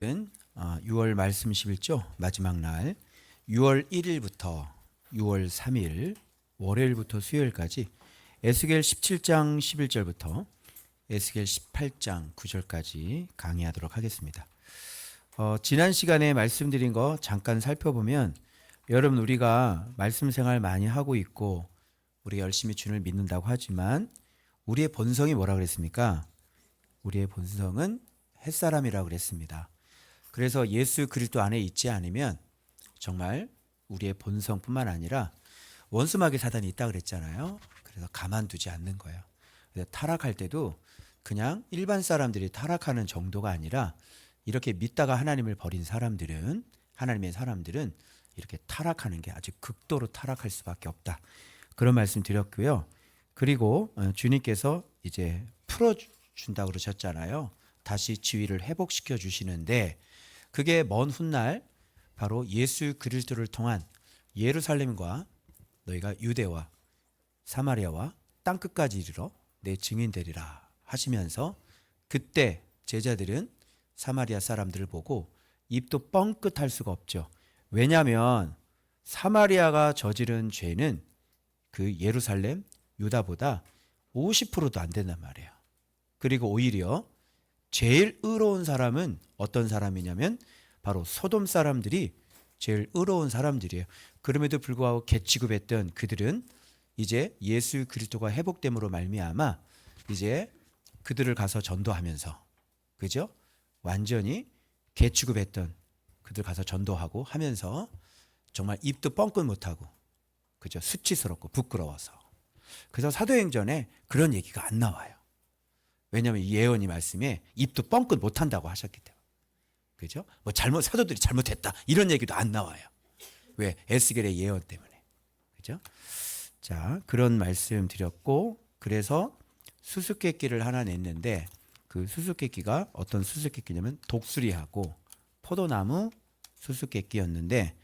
6월 말씀십일조 마지막 날 6월 1일부터 6월 3일 월요일부터 수요일까지 에스겔 17장 11절부터 에스겔 18장 9절까지 강의하도록 하겠습니다. 지난 시간에 말씀드린 거 잠깐 살펴보면 여러분 우리가 말씀 생활 많이 하고 있고 우리 열심히 주님을 믿는다고 하지만 우리의 본성이 뭐라 그랬습니까? 우리의 본성은 햇사람이라고 그랬습니다. 그래서 예수 그리스도 안에 있지 않으면 정말 우리의 본성뿐만 아니라 원수마귀 사단이 있다 그랬잖아요. 그래서 가만두지 않는 거예요. 그래서 타락할 때도 그냥 일반 사람들이 타락하는 정도가 아니라 이렇게 믿다가 하나님을 버린 사람들은 하나님의 사람들은 이렇게 타락하는 게 아주 극도로 타락할 수밖에 없다. 그런 말씀 드렸고요. 그리고 주님께서 이제 풀어준다고 그러셨잖아요. 다시 지위를 회복시켜 주시는데 그게 먼 훗날 바로 예수 그리스도를 통한 예루살렘과 너희가 유대와 사마리아와 땅끝까지 이르러 내 증인 되리라 하시면서 그때 제자들은 사마리아 사람들을 보고 입도 뻥끗할 수가 없죠. 왜냐하면 사마리아가 저지른 죄는 그 예루살렘 유다보다 50%도 안 된단 말이에요. 그리고 오히려 제일 의로운 사람은 어떤 사람이냐면 바로 소돔 사람들이 제일 의로운 사람들이에요. 그럼에도 불구하고 개취급했던 그들은 이제 예수 그리스도가 회복됨으로 말미암아 이제 그들을 가서 전도하면서 그죠? 완전히 개취급했던 그들 가서 전도하고 하면서 정말 입도 뻥끗 못하고 그죠? 수치스럽고 부끄러워서 그래서 사도행전에 그런 얘기가 안 나와요. 왜냐하면 이 예언이 말씀에 입도 뻥끗 못한다고 하셨기 때문에 그죠? 뭐 사도들이 잘못했다 이런 얘기도 안 나와요. 왜? 에스겔의 예언 때문에 그죠? 자 그런 말씀 드렸고 그래서 수수께끼를 하나 냈는데 그 수수께끼가 어떤 수수께끼냐면 독수리하고 포도나무 수수께끼였는데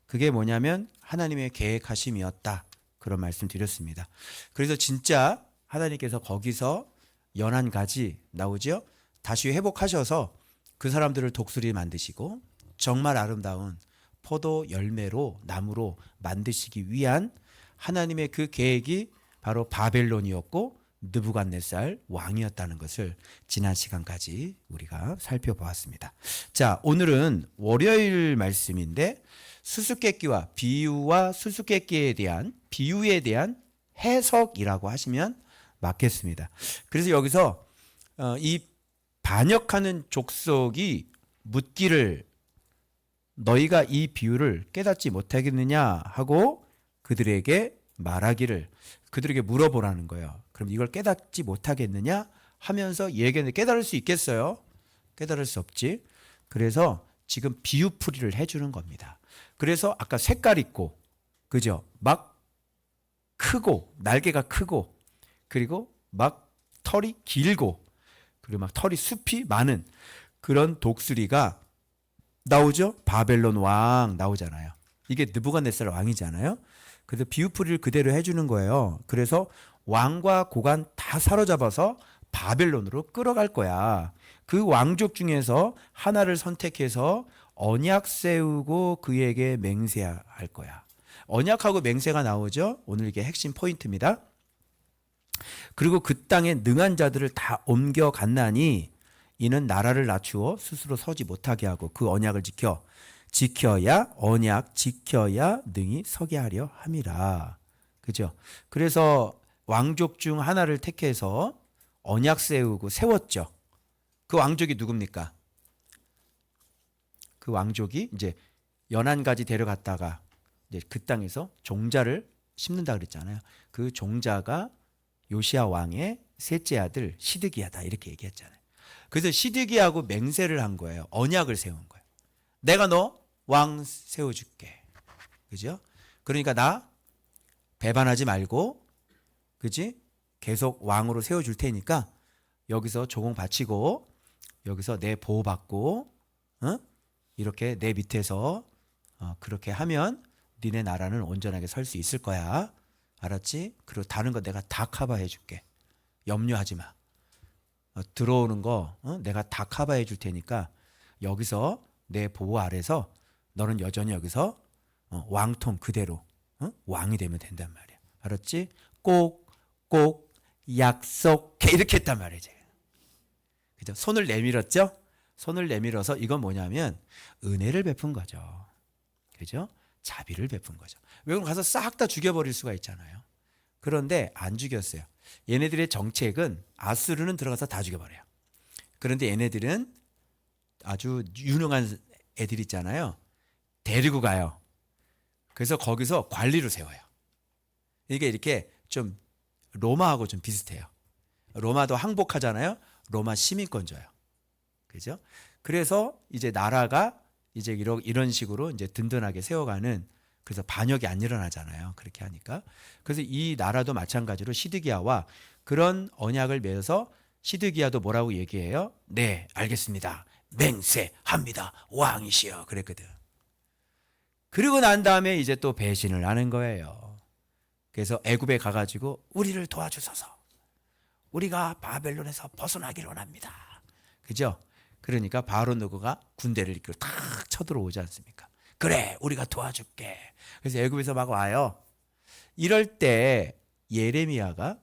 그게 뭐냐면 하나님의 계획하심이었다 그런 말씀 드렸습니다. 그래서 진짜 하나님께서 거기서 연한 가지 나오죠. 다시 회복하셔서 그 사람들을 독수리 만드시고 정말 아름다운 포도 열매로 나무로 만드시기 위한 하나님의 그 계획이 바로 바벨론이었고 느부갓네살 왕이었다는 것을 지난 시간까지 우리가 살펴보았습니다. 자, 오늘은 월요일 말씀인데 수수께끼와 비유와 수수께끼에 대한 비유에 대한 해석이라고 하시면 맞겠습니다. 그래서 여기서 이 반역하는 족속이 묻기를 너희가 이 비유를 깨닫지 못하겠느냐 하고 그들에게 말하기를 그들에게 물어보라는 거예요. 그럼 이걸 깨닫지 못하겠느냐 하면서 얘기했는데 깨달을 수 있겠어요? 깨달을 수 없지. 그래서 지금 비유풀이를 해주는 겁니다. 그래서 아까 색깔 있고 그죠? 막 크고 날개가 크고 그리고 막 털이 길고 그리고 막 털이 숲이 많은 그런 독수리가 나오죠. 바벨론 왕 나오잖아요. 이게 느부갓네살 왕이잖아요. 그래서 비유풀이를 그대로 해주는 거예요. 그래서 왕과 고관 다 사로잡아서 바벨론으로 끌어갈 거야. 그 왕족 중에서 하나를 선택해서 언약 세우고 그에게 맹세할 거야. 언약하고 맹세가 나오죠. 오늘 이게 핵심 포인트입니다. 그리고 그 땅에 능한 자들을 다 옮겨갔나니 이는 나라를 낮추어 스스로 서지 못하게 하고 그 언약을 지켜야 언약 지켜야 능히 서게 하려 함이라. 그죠? 그래서 왕족 중 하나를 택해서 언약 세웠죠. 그 왕족이 누굽니까? 그 왕족이 이제 연한 가지 데려갔다가 이제 그 땅에서 종자를 심는다 그랬잖아요. 그 종자가 요시야 왕의 셋째 아들 시드기야다 이렇게 얘기했잖아요. 그래서 시드기야하고 맹세를 한 거예요. 언약을 세운 거예요. 내가 너 왕 세워줄게. 그죠? 그러니까 나 배반하지 말고 그지? 계속 왕으로 세워줄 테니까 여기서 조공 바치고 여기서 내 보호받고 이렇게 내 밑에서 그렇게 하면 니네 나라는 온전하게 설 수 있을 거야. 알았지? 그리고 다른 거 내가 다 커버해 줄게. 염려하지 마. 들어오는 거 내가 다 커버해 줄 테니까 여기서 내 보호 아래서 너는 여전히 여기서 왕통 그대로 왕이 되면 된단 말이야. 알았지? 꼭 약속해 이렇게 했단 말이야. 제가. 그죠? 손을 내밀었죠? 손을 내밀어서 이건 뭐냐면 은혜를 베푼 거죠. 그죠? 자비를 베푼 거죠. 외국 가서 싹 다 죽여버릴 수가 있잖아요. 그런데 안 죽였어요. 얘네들의 정책은 아수르는 들어가서 다 죽여버려요. 그런데 얘네들은 아주 유능한 애들 있잖아요. 데리고 가요. 그래서 거기서 관리를 세워요. 이게 이렇게 좀 로마하고 좀 비슷해요. 로마도 항복하잖아요. 로마 시민권 줘요. 그죠? 그래서 이제 나라가 이제 이런 식으로 이제 든든하게 세워가는, 그래서 반역이 안 일어나잖아요. 그렇게 하니까. 그래서 이 나라도 마찬가지로 시드기야와 그런 언약을 맺어서 시드기야도 뭐라고 얘기해요? 네, 알겠습니다. 맹세합니다. 왕이시여. 그랬거든. 그리고 난 다음에 이제 또 배신을 하는 거예요. 그래서 애굽에 가가지고 우리를 도와주소서. 우리가 바벨론에서 벗어나기를 원합니다. 그죠? 그러니까 바로 누구가 군대를 이끌고 탁 쳐들어오지 않습니까? 그래, 우리가 도와줄게. 그래서 애굽에서 막 와요. 이럴 때 예레미야가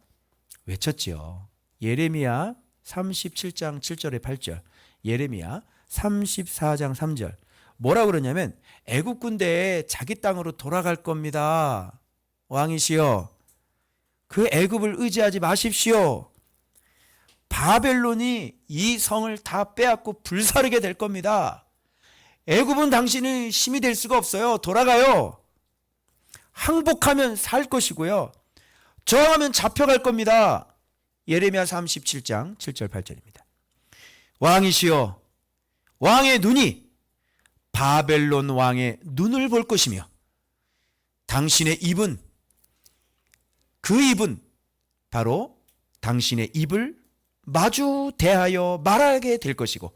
외쳤지요. 예레미야 37장 7절에 8절, 예레미야 34장 3절. 뭐라고 그러냐면 애굽 군대에 자기 땅으로 돌아갈 겁니다. 왕이시여, 그 애굽을 의지하지 마십시오. 바벨론이 이 성을 다 빼앗고 불사르게 될 겁니다. 애굽은 당신의 힘이 될 수가 없어요. 돌아가요. 항복하면 살 것이고요. 저항하면 잡혀갈 겁니다. 예레미야 37장 7절 8절입니다. 왕이시여, 왕의 눈이 바벨론 왕의 눈을 볼 것이며 당신의 입은, 그 입은 바로 당신의 입을 마주 대하여 말하게 될 것이고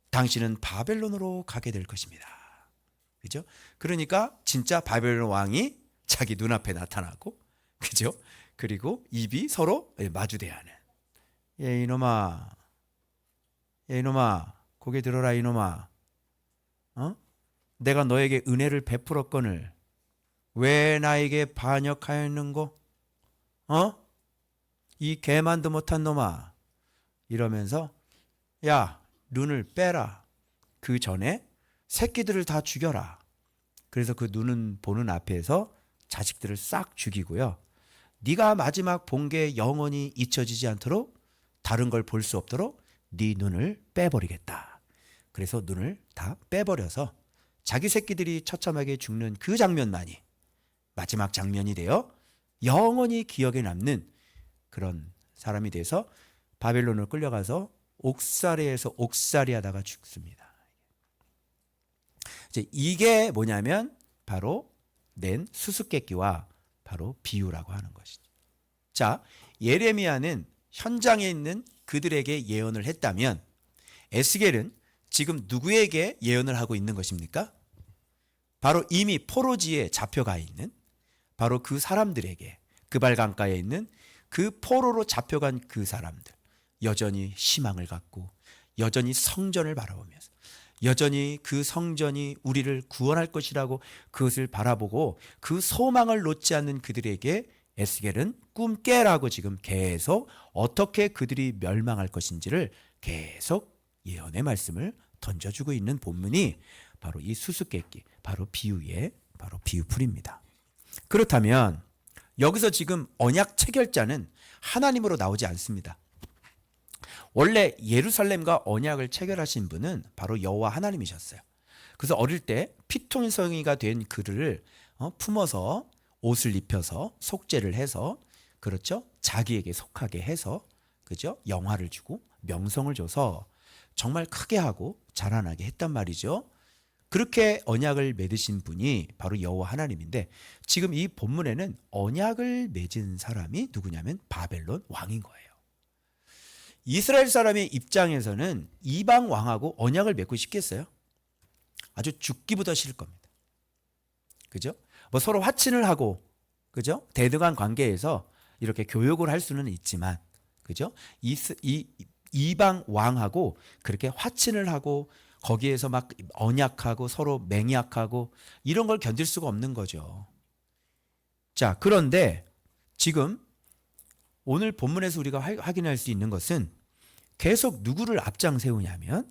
당신은 바벨론으로 가게 될 것입니다. 그죠? 그러니까 진짜 바벨론 왕이 자기 눈앞에 나타나고, 그죠? 그리고 입이 서로 마주 대하는. 이놈아, 이놈아, 고개 들어라 이놈아. 내가 너에게 은혜를 베풀었거늘 왜 나에게 반역하였는고? 이 개만도 못한 놈아. 이러면서 야, 눈을 빼라. 그 전에 새끼들을 다 죽여라. 그래서 그 눈은 보는 앞에서 자식들을 싹 죽이고요. 네가 마지막 본 게 영원히 잊혀지지 않도록, 다른 걸 볼 수 없도록 네 눈을 빼버리겠다. 그래서 눈을 다 빼버려서 자기 새끼들이 처참하게 죽는 그 장면만이 마지막 장면이 되어 영원히 기억에 남는 그런 사람이 돼서 바벨론을 끌려가서 옥살이에서 옥살이 하다가 죽습니다. 이제 이게 뭐냐면 바로 낸 수수께끼와 바로 비유라고 하는 것이죠. 자, 예레미야는 현장에 있는 그들에게 예언을 했다면 에스겔은 지금 누구에게 예언을 하고 있는 것입니까? 바로 이미 포로지에 잡혀가 있는 바로 그 사람들에게, 그발 강가에 있는 그 포로로 잡혀간 그 사람들, 여전히 희망을 갖고 여전히 성전을 바라보면서 여전히 그 성전이 우리를 구원할 것이라고 그것을 바라보고 그 소망을 놓지 않는 그들에게 에스겔은 꿈 깨라고 지금 계속 어떻게 그들이 멸망할 것인지를 계속 예언의 말씀을 던져주고 있는 본문이 바로 이 수수께끼, 바로 비유의 바로 비유풀입니다. 그렇다면 여기서 지금 언약 체결자는 하나님으로 나오지 않습니다. 원래 예루살렘과 언약을 체결하신 분은 바로 여호와 하나님이셨어요. 그래서 어릴 때 피톤성이가 된 그를 품어서 옷을 입혀서 속죄를 해서, 그렇죠? 자기에게 속하게 해서, 그죠? 영화를 주고 명성을 줘서 정말 크게 하고 자라나게 했단 말이죠. 그렇게 언약을 맺으신 분이 바로 여호와 하나님인데, 지금 이 본문에는 언약을 맺은 사람이 누구냐면 바벨론 왕인 거예요. 이스라엘 사람의 입장에서는 이방 왕하고 언약을 맺고 싶겠어요? 아주 죽기보다 싫을 겁니다. 그죠? 뭐 서로 화친을 하고, 그죠? 대등한 관계에서 이렇게 교역을 할 수는 있지만, 그죠? 이방 왕하고 그렇게 화친을 하고 거기에서 막 언약하고 서로 맹약하고 이런 걸 견딜 수가 없는 거죠. 자, 그런데 지금 오늘 본문에서 우리가 확인할 수 있는 것은 계속 누구를 앞장 세우냐면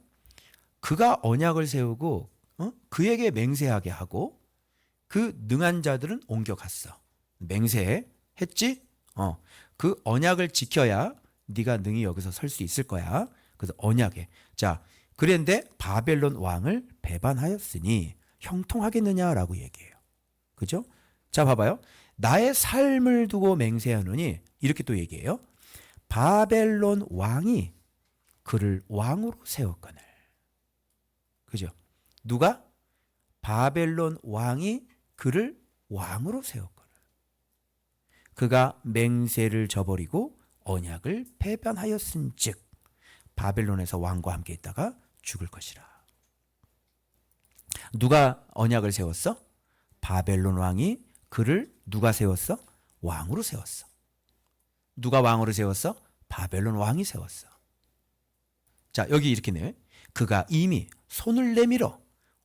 그가 언약을 세우고 그에게 맹세하게 하고 그 능한 자들은 옮겨갔어. 맹세했지? 그 언약을 지켜야 네가 능히 여기서 설 수 있을 거야. 그래서 언약에. 자, 그런데 바벨론 왕을 배반하였으니 형통하겠느냐라고 얘기해요. 그죠? 자, 봐봐요. 나의 삶을 두고 맹세하노니 이렇게 또 얘기해요. 바벨론 왕이 그를 왕으로 세웠거늘. 그죠? 누가? 바벨론 왕이 그를 왕으로 세웠거늘. 그가 맹세를 저버리고 언약을 배반하였은즉 바벨론에서 왕과 함께 있다가 죽을 것이라. 누가 언약을 세웠어? 바벨론 왕이 그를 누가 세웠어? 왕으로 세웠어. 누가 왕으로 세웠어? 바벨론 왕이 세웠어. 자, 여기 이렇게 내. 그가 이미 손을 내밀어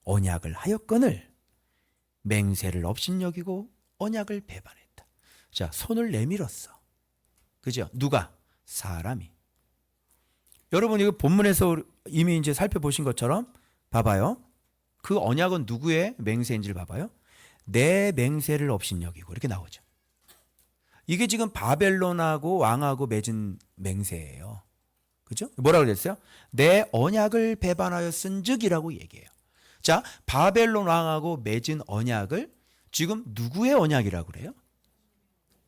언약을 하였거늘 맹세를 업신여기고 언약을 배반했다. 자, 손을 내밀었어. 그죠? 누가? 사람이. 여러분, 이거 본문에서 이미 이제 살펴보신 것처럼 봐봐요. 그 언약은 누구의 맹세인지를 봐봐요. 내 맹세를 업신여기고 이렇게 나오죠. 이게 지금 바벨론하고 왕하고 맺은 맹세예요. 그죠? 뭐라고 그랬어요? 내 언약을 배반하였은즉이라고 얘기해요. 자, 바벨론 왕하고 맺은 언약을 지금 누구의 언약이라고 그래요?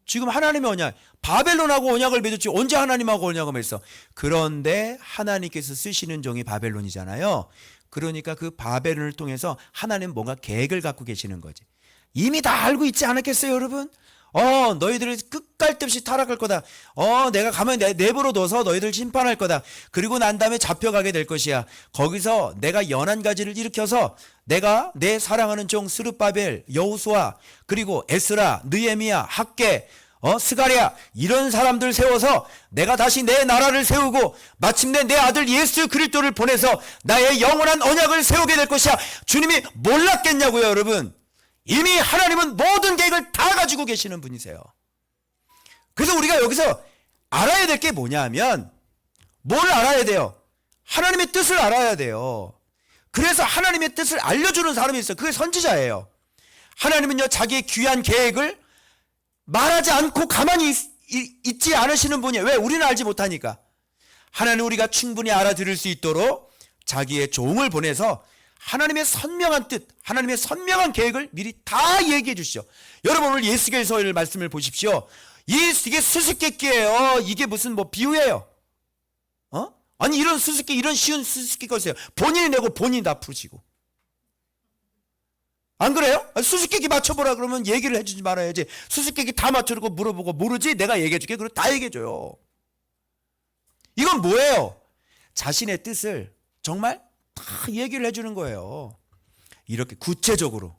지금 하나님의 언약. 바벨론하고 언약을 맺었지 언제 하나님하고 언약을 맺었어? 그런데 하나님께서 쓰시는 종이 바벨론이잖아요. 그러니까 그 바벨론을 통해서 하나님 뭔가 계획을 갖고 계시는 거지. 이미 다 알고 있지 않았겠어요, 여러분? 너희들을 끝갈 데 없이 타락할 거다. 내가 가면 내버려 둬서 너희들 심판할 거다. 그리고 난 다음에 잡혀가게 될 것이야. 거기서 내가 연한 가지를 일으켜서 내가 내 사랑하는 종 스룹바벨, 여호수아, 그리고 에스라, 느헤미야, 학개, 스가랴 이런 사람들 세워서 내가 다시 내 나라를 세우고 마침내 내 아들 예수 그리스도를 보내서 나의 영원한 언약을 세우게 될 것이야. 주님이 몰랐겠냐고요, 여러분. 이미 하나님은 모든 계획을 다 가지고 계시는 분이세요. 그래서 우리가 여기서 알아야 될 게 뭐냐면 뭘 알아야 돼요? 하나님의 뜻을 알아야 돼요. 그래서 하나님의 뜻을 알려주는 사람이 있어요. 그게 선지자예요. 하나님은요, 자기의 귀한 계획을 말하지 않고 가만히 있지 않으시는 분이에요. 왜? 우리는 알지 못하니까. 하나님 우리가 충분히 알아들을 수 있도록 자기의 종을 보내서 하나님의 선명한 뜻, 하나님의 선명한 계획을 미리 다 얘기해 주시죠. 여러분, 오늘 예수께서의 말씀을 보십시오. 이게 수수께끼예요. 이게 무슨 비유예요. 아니, 이런 수수께끼, 이런 쉬운 수수께끼가 있어요. 본인이 내고 본인이 다 푸시고. 안 그래요? 수수께끼 맞춰보라 그러면 얘기를 해주지 말아야지. 수수께끼 다 맞춰놓고 물어보고 모르지? 내가 얘기해줄게. 그럼 다 얘기해줘요. 이건 뭐예요? 자신의 뜻을 정말 다 얘기를 해주는 거예요. 이렇게 구체적으로.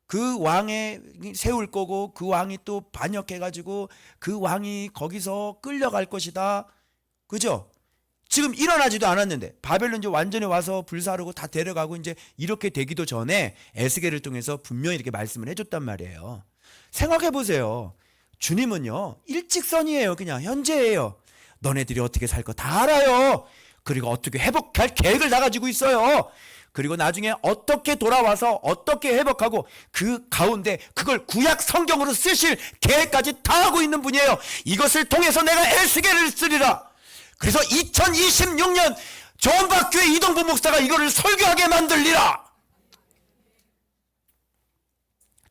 그 왕에 세울 거고 그 왕이 또 반역해가지고 그 왕이 거기서 끌려갈 것이다. 그죠? 지금 일어나지도 않았는데 바벨론 이제 완전히 와서 불사르고 다 데려가고 이제 이렇게 되기도 전에 에스겔을 통해서 분명히 이렇게 말씀을 해줬단 말이에요. 생각해 보세요. 주님은요, 일직선이에요. 그냥 현재예요. 너네들이 어떻게 살 거 다 알아요. 그리고 어떻게 회복할 계획을 다 가지고 있어요. 그리고 나중에 어떻게 돌아와서 어떻게 회복하고 그 가운데 그걸 구약 성경으로 쓰실 계획까지 다 하고 있는 분이에요. 이것을 통해서 내가 에스겔을 쓰리라. 그래서 2026년 조원박교회 이동부 목사가 이거를 설교하게 만들리라.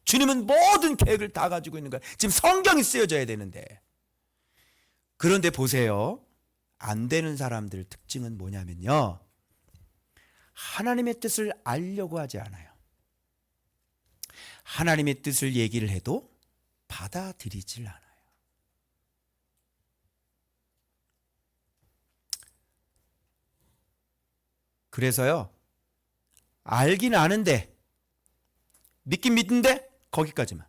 주님은 모든 계획을 다 가지고 있는 거예요. 지금 성경이 쓰여져야 되는데. 그런데 보세요. 안 되는 사람들 특징은 뭐냐면요, 하나님의 뜻을 알려고 하지 않아요. 하나님의 뜻을 얘기를 해도 받아들이질 않아요. 그래서요, 알긴 아는데 믿긴 믿는데 거기까지만.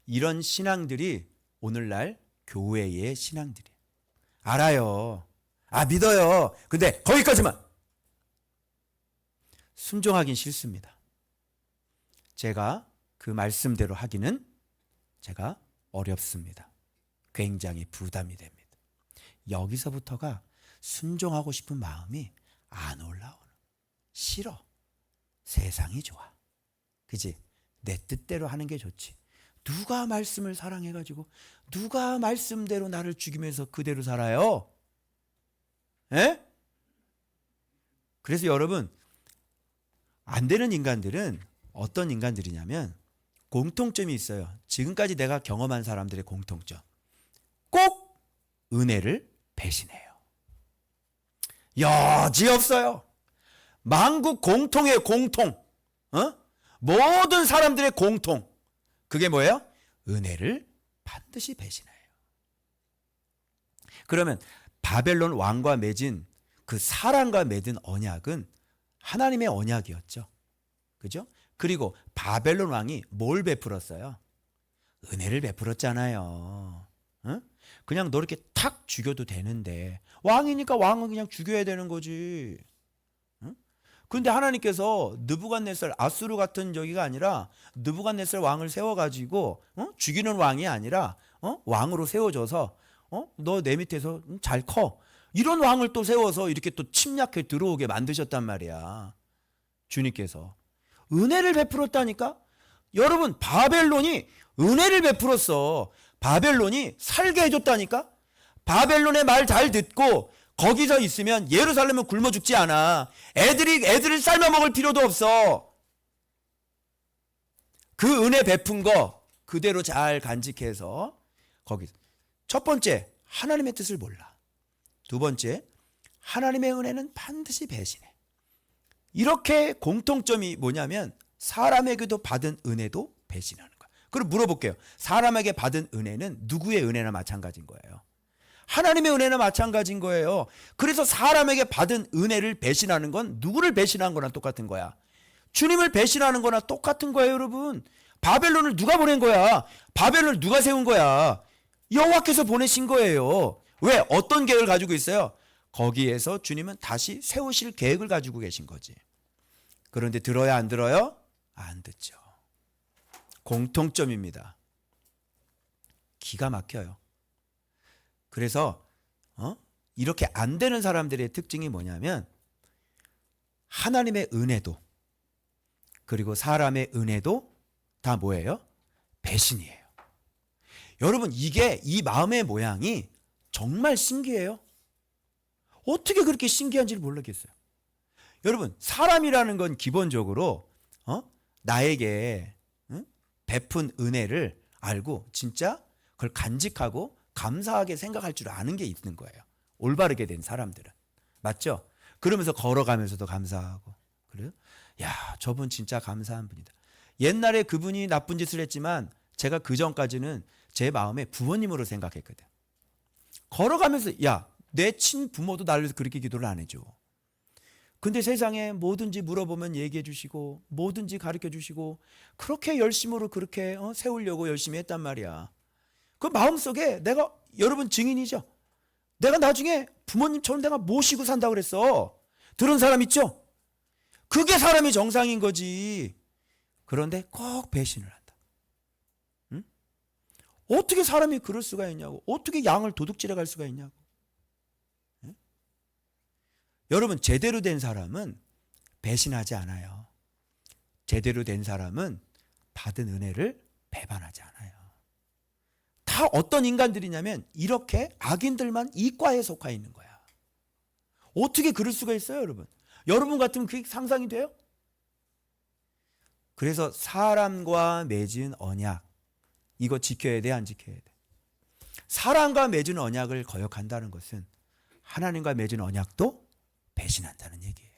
이런 신앙들이 오늘날 교회의 신앙들이에요. 알아요. 믿어요. 근데 거기까지만. 순종하긴 싫습니다. 제가 그 말씀대로 하기는 제가 어렵습니다. 굉장히 부담이 됩니다. 여기서부터가 순종하고 싶은 마음이 안 올라오는. 싫어. 세상이 좋아. 그지? 내 뜻대로 하는 게 좋지. 누가 말씀을 사랑해가지고 누가 말씀대로 나를 죽이면서 그대로 살아요? 에? 그래서 여러분, 안 되는 인간들은 어떤 인간들이냐면 공통점이 있어요. 지금까지 내가 경험한 사람들의 공통점. 꼭 은혜를 배신해요. 여지없어요. 만국 공통의 공통. 모든 사람들의 공통. 그게 뭐예요? 은혜를 반드시 배신해요. 그러면 바벨론 왕과 맺은 그 사람과 맺은 언약은 하나님의 언약이었죠. 그죠? 그리고 바벨론 왕이 뭘 베풀었어요? 은혜를 베풀었잖아요. 그냥 너 이렇게 탁 죽여도 되는데 왕이니까 왕은 그냥 죽여야 되는 거지. 근데 하나님께서 느부갓네살 아수르 같은 저기가 아니라 느부갓네살 왕을 세워가지고 죽이는 왕이 아니라 왕으로 세워줘서 너 내 밑에서 잘 커. 이런 왕을 또 세워서 이렇게 또 침략해 들어오게 만드셨단 말이야. 주님께서. 은혜를 베풀었다니까? 여러분, 바벨론이 은혜를 베풀었어. 바벨론이 살게 해줬다니까? 바벨론의 말 잘 듣고 거기서 있으면 예루살렘은 굶어 죽지 않아. 애들을 삶아 먹을 필요도 없어. 그 은혜 베푼 거 그대로 잘 간직해서 거기서. 첫 번째, 하나님의 뜻을 몰라. 두 번째, 하나님의 은혜는 반드시 배신해. 이렇게 공통점이 뭐냐면 사람에게도 받은 은혜도 배신하는 거야. 그럼 물어볼게요. 사람에게 받은 은혜는 누구의 은혜나 마찬가지인 거예요. 하나님의 은혜나 마찬가지인 거예요. 그래서 사람에게 받은 은혜를 배신하는 건 누구를 배신한 거나 똑같은 거야. 주님을 배신하는 거나 똑같은 거예요, 여러분. 바벨론을 누가 보낸 거야? 바벨론을 누가 세운 거야? 여호와께서 보내신 거예요. 왜? 어떤 계획을 가지고 있어요? 거기에서 주님은 다시 세우실 계획을 가지고 계신 거지. 그런데 들어요, 안 들어요? 안 듣죠. 공통점입니다. 기가 막혀요. 그래서 이렇게 안 되는 사람들의 특징이 뭐냐면 하나님의 은혜도 그리고 사람의 은혜도 다 뭐예요? 배신이에요. 여러분, 이게 이 마음의 모양이 정말 신기해요. 어떻게 그렇게 신기한지를 모르겠어요. 여러분, 사람이라는 건 기본적으로 나에게 베푼 은혜를 알고 진짜 그걸 간직하고 감사하게 생각할 줄 아는 게 있는 거예요. 올바르게 된 사람들은. 맞죠? 그러면서 걸어가면서도 감사하고. 그래요? 야, 저분 진짜 감사한 분이다. 옛날에 그분이 나쁜 짓을 했지만 제가 그 전까지는 제 마음에 부모님으로 생각했거든. 걸어가면서 야, 내 친부모도 나를 위해서 그렇게 기도를 안 해줘. 근데 세상에 뭐든지 물어보면 얘기해 주시고 뭐든지 가르쳐 주시고 그렇게 열심으로 그렇게 세우려고 열심히 했단 말이야. 그 마음속에 내가, 여러분 증인이죠. 내가 나중에 부모님처럼 내가 모시고 산다고 그랬어. 들은 사람 있죠? 그게 사람이 정상인 거지. 그런데 꼭 배신을 한다. 응? 어떻게 사람이 그럴 수가 있냐고. 어떻게 양을 도둑질해 갈 수가 있냐고. 응? 여러분, 제대로 된 사람은 배신하지 않아요. 제대로 된 사람은 받은 은혜를 배반하지 않아요. 다 어떤 인간들이냐면 이렇게 악인들만 이 과에 속해 있는 거야. 어떻게 그럴 수가 있어요, 여러분? 여러분 같으면 그게 상상이 돼요? 그래서 사람과 맺은 언약, 이거 지켜야 돼, 안 지켜야 돼? 사람과 맺은 언약을 거역한다는 것은 하나님과 맺은 언약도 배신한다는 얘기예요.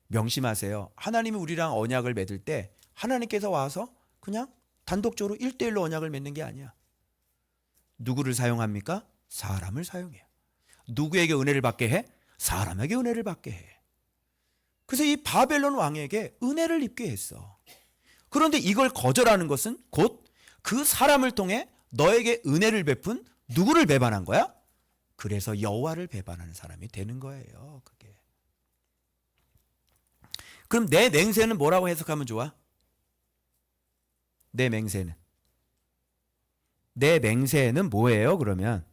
명심하세요. 하나님이 우리랑 언약을 맺을 때 하나님께서 와서 그냥 단독적으로 1대1로 언약을 맺는 게 아니야. 누구를 사용합니까? 사람을 사용해요. 누구에게 은혜를 받게 해? 사람에게 은혜를 받게 해. 그래서 이 바벨론 왕에게 은혜를 입게 했어. 그런데 이걸 거절하는 것은 곧 그 사람을 통해 너에게 은혜를 베푼 누구를 배반한 거야? 그래서 여호와를 배반하는 사람이 되는 거예요. 그게. 그럼 내 맹세는 뭐라고 해석하면 좋아? 내 맹세는. 내 맹세는 뭐예요, 그러면?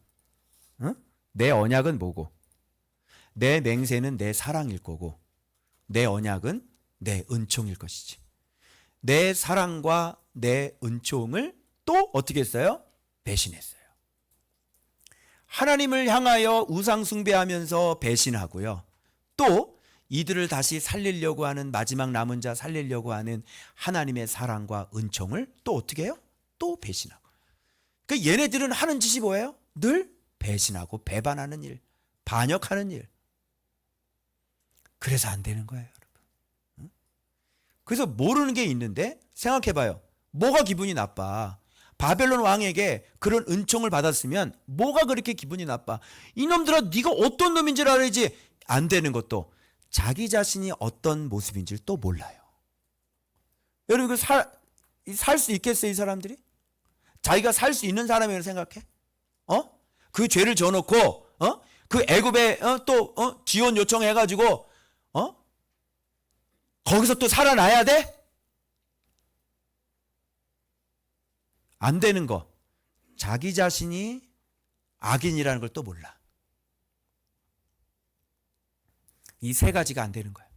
어? 내 언약은 뭐고? 내 맹세는 내 사랑일 거고, 내 언약은 내 은총일 것이지. 내 사랑과 내 은총을 또 어떻게 했어요? 배신했어요. 하나님을 향하여 우상 숭배하면서 배신하고요. 또 이들을 다시 살리려고 하는, 마지막 남은 자 살리려고 하는 하나님의 사랑과 은총을 또 어떻게 해요? 또 배신하고. 그러니까 얘네들은 하는 짓이 뭐예요? 늘 배신하고 배반하는 일, 반역하는 일. 그래서 안 되는 거예요, 여러분. 그래서 모르는 게 있는데 생각해봐요. 뭐가 기분이 나빠? 바벨론 왕에게 그런 은총을 받았으면 뭐가 그렇게 기분이 나빠? 이놈들아, 네가 어떤 놈인 줄 알아야지. 안 되는 것도 자기 자신이 어떤 모습인지를 또 몰라요. 여러분, 살 수 있겠어요, 이 사람들이? 자기가 살 수 있는 사람이라고 생각해? 그 죄를 져놓고, 그 애굽에, 지원 요청해가지고, 거기서 또 살아나야 돼? 안 되는 거. 자기 자신이 악인이라는 걸 또 몰라. 이 세 가지가 안 되는 거야.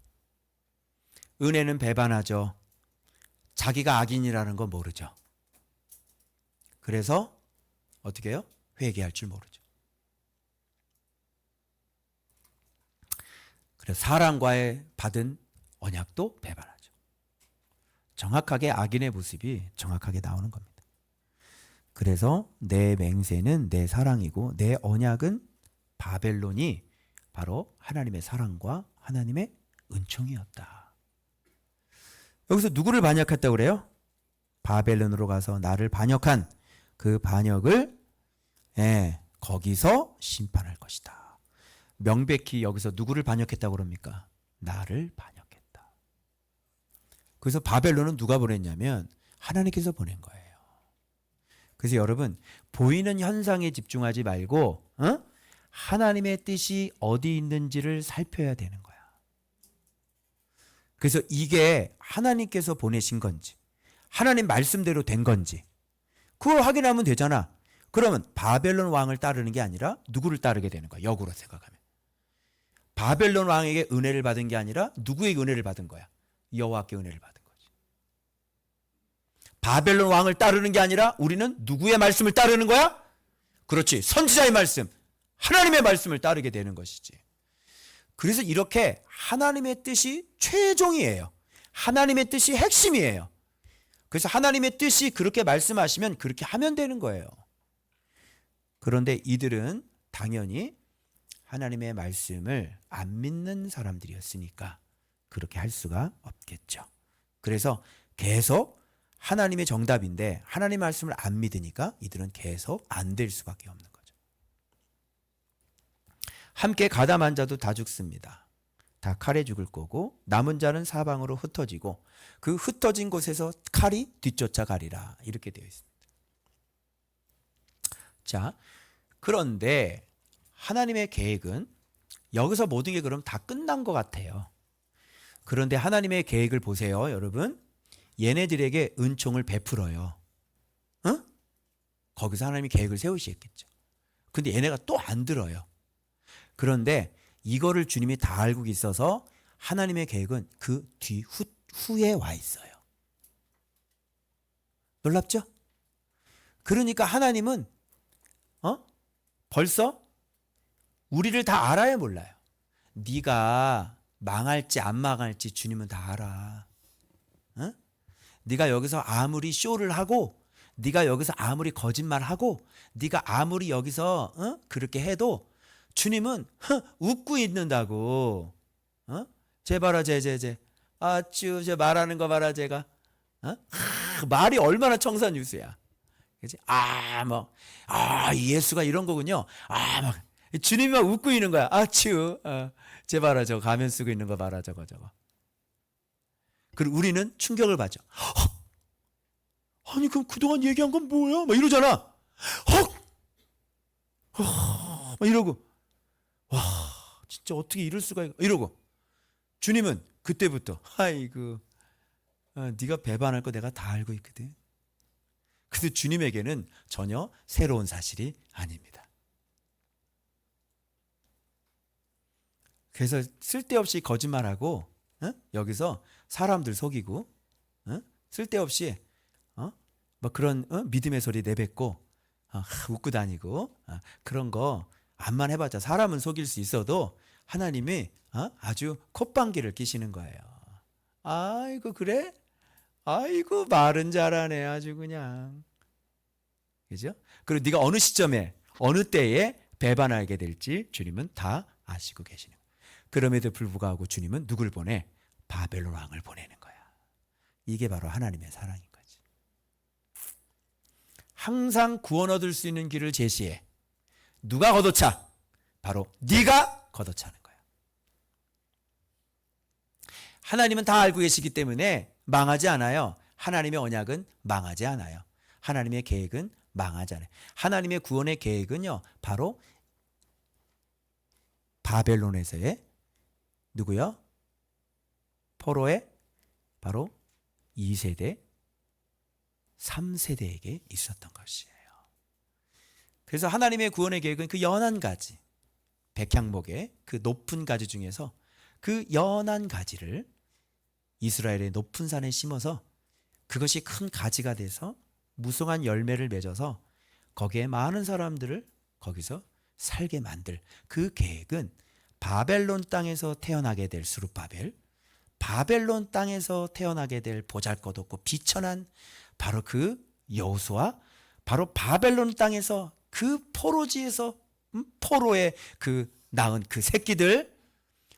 은혜는 배반하죠. 자기가 악인이라는 건 모르죠. 그래서 어떻게 해요? 회개할 줄 모르죠. 그래서 사랑과의 받은 언약도 배반하죠. 정확하게 악인의 모습이 정확하게 나오는 겁니다. 그래서 내 맹세는 내 사랑이고 내 언약은 바벨론이 바로 하나님의 사랑과 하나님의 은총이었다. 여기서 누구를 반역했다고 그래요? 바벨론으로 가서 나를 반역한 그 반역을 거기서 심판할 것이다. 명백히 여기서 누구를 반역했다고 그럽니까? 나를 반역했다. 그래서 바벨론은 누가 보냈냐면 하나님께서 보낸 거예요. 그래서 여러분, 보이는 현상에 집중하지 말고 하나님의 뜻이 어디 있는지를 살펴야 되는 거야. 그래서 이게 하나님께서 보내신 건지, 하나님 말씀대로 된 건지 그걸 확인하면 되잖아. 그러면 바벨론 왕을 따르는 게 아니라 누구를 따르게 되는 거야, 역으로 생각하면. 바벨론 왕에게 은혜를 받은 게 아니라 누구에게 은혜를 받은 거야? 여호와께 은혜를 받은 거지. 바벨론 왕을 따르는 게 아니라 우리는 누구의 말씀을 따르는 거야? 그렇지, 선지자의 말씀, 하나님의 말씀을 따르게 되는 것이지. 그래서 이렇게 하나님의 뜻이 최종이에요. 하나님의 뜻이 핵심이에요. 그래서 하나님의 뜻이 그렇게 말씀하시면 그렇게 하면 되는 거예요. 그런데 이들은 당연히 하나님의 말씀을 안 믿는 사람들이었으니까 그렇게 할 수가 없겠죠. 그래서 계속 하나님의 정답인데 하나님의 말씀을 안 믿으니까 이들은 계속 안 될 수밖에 없는 거죠. 함께 가담한 자도 다 죽습니다. 다 칼에 죽을 거고 남은 자는 사방으로 흩어지고 그 흩어진 곳에서 칼이 뒤쫓아 가리라, 이렇게 되어 있습니다. 자, 그런데 하나님의 계획은 여기서 모든 게 그럼 다 끝난 것 같아요. 그런데 하나님의 계획을 보세요, 여러분. 얘네들에게 은총을 베풀어요. 거기서 하나님이 계획을 세우시겠죠. 근데 얘네가 또 안 들어요. 그런데 이거를 주님이 다 알고 있어서 하나님의 계획은 그 후에 와 있어요. 놀랍죠? 그러니까 하나님은 벌써 우리를 다 알아요, 몰라요? 네가 망할지 안 망할지 주님은 다 알아. 네가 여기서 아무리 쇼를 하고, 네가 여기서 아무리 거짓말하고, 네가 아무리 여기서 그렇게 해도 주님은 웃고 있는다고. 쟤 봐라, 쟤 아쭈, 쟤 말하는 거 봐라, 쟤가. 말이 얼마나 청산유수야. 그치? 예수가 이런 거군요. 막 주님이 막 웃고 있는 거야. 아쭈, 쟤 봐라, 저거 가면 쓰고 있는 거 봐라, 저거. 그리고 우리는 충격을 받죠. 아니, 그럼 그동안 얘기한 건 뭐야? 막 이러잖아. 막 이러고, 와, 진짜 어떻게 이럴 수가, 이러고. 주님은 그때부터 아이고 네가 배반할 거 내가 다 알고 있거든. 근데 주님에게는 전혀 새로운 사실이 아닙니다. 그래서 쓸데없이 거짓말하고 여기서 사람들 속이고 쓸데없이 뭐 그런 믿음의 소리 내뱉고 웃고 다니고 그런 거 암만 해봤자 사람은 속일 수 있어도 하나님이 아주 콧방귀를 끼시는 거예요. 아이고 그래? 아이고 말은 잘하네 아주 그냥. 그죠? 그리고 네가 어느 시점에 어느 때에 배반하게 될지 주님은 다 아시고 계시는 거예요. 그럼에도 불구하고 주님은 누굴 보내? 바벨론 왕을 보내는 거야. 이게 바로 하나님의 사랑인 거지. 항상 구원 얻을 수 있는 길을 제시해. 누가 걷어차? 바로 네가 걷어차는 거야. 하나님은 다 알고 계시기 때문에 망하지 않아요. 하나님의 언약은 망하지 않아요. 하나님의 계획은 망하지 않아요. 하나님의 구원의 계획은요, 바로 바벨론에서의 누구요? 포로의 바로 2세대, 3세대에게 있었던 것이에요. 그래서 하나님의 구원의 계획은 그 연한 가지, 백향목의 그 높은 가지 중에서 그 연한 가지를 이스라엘의 높은 산에 심어서 그것이 큰 가지가 돼서 무성한 열매를 맺어서 거기에 많은 사람들을 거기서 살게 만들 그 계획은 바벨론 땅에서 태어나게 될 스룹바벨, 바벨론 땅에서 태어나게 될 보잘것없고 비천한 바로 그 여호수아, 바로 바벨론 땅에서 그 포로지에서 포로의 그 낳은 그 새끼들,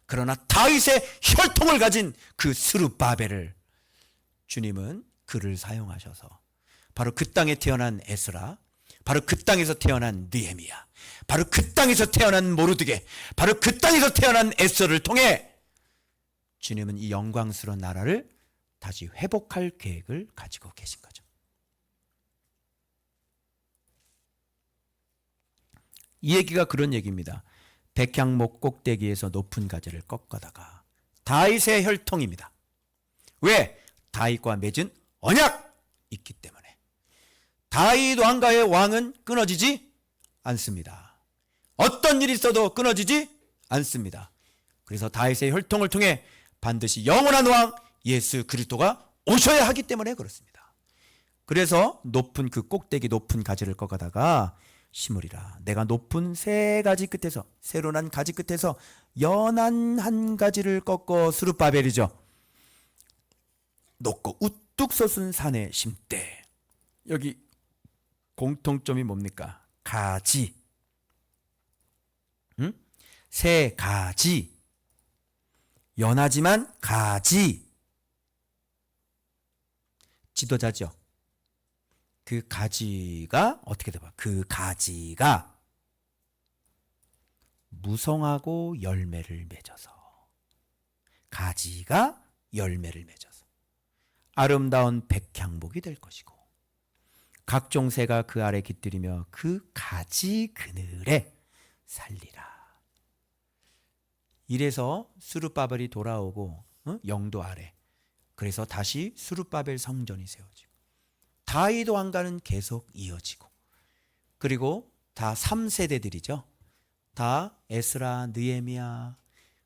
그러나 다윗의 혈통을 가진 그 스룹바벨을 주님은 그를 사용하셔서 바로 그 땅에 태어난 에스라, 바로 그 땅에서 태어난 느헤미야, 바로 그 땅에서 태어난 모르드게, 바로 그 땅에서 태어난 에스더를 통해 주님은 이 영광스러운 나라를 다시 회복할 계획을 가지고 계신 거죠. 이 얘기가 그런 얘기입니다. 백향목 꼭대기에서 높은 가지를 꺾어다가 다윗의 혈통입니다. 왜? 다윗과 맺은 언약 있기 때문에. 다윗 왕가의 왕은 끊어지지 않습니다. 어떤 일이 있어도 끊어지지 않습니다. 그래서 다윗의 혈통을 통해 반드시 영원한 왕 예수 그리스도가 오셔야 하기 때문에 그렇습니다. 그래서 높은 그 꼭대기 높은 가지를 꺾어다가 심으리라. 내가 높은 세 가지 끝에서, 새로 난 가지 끝에서 연한 한 가지를 꺾어 스룹바벨이죠. 높고 우뚝 솟은 산에 심되. 여기 공통점이 뭡니까? 가지. 새 가지. 연하지만 가지. 지도자죠. 그 가지가 어떻게 돼봐? 그 가지가 무성하고 열매를 맺어서, 가지가 열매를 맺어서 아름다운 백향목이 될 것이고, 각종 새가 그 아래 깃들이며 그 가지 그늘에 살리라. 이래서 스룹바벨이 돌아오고 영도 아래, 그래서 다시 스룹바벨 성전이 세워지고 다윗 왕가는 계속 이어지고, 그리고 다 3세대들이죠. 다 에스라, 느헤미야,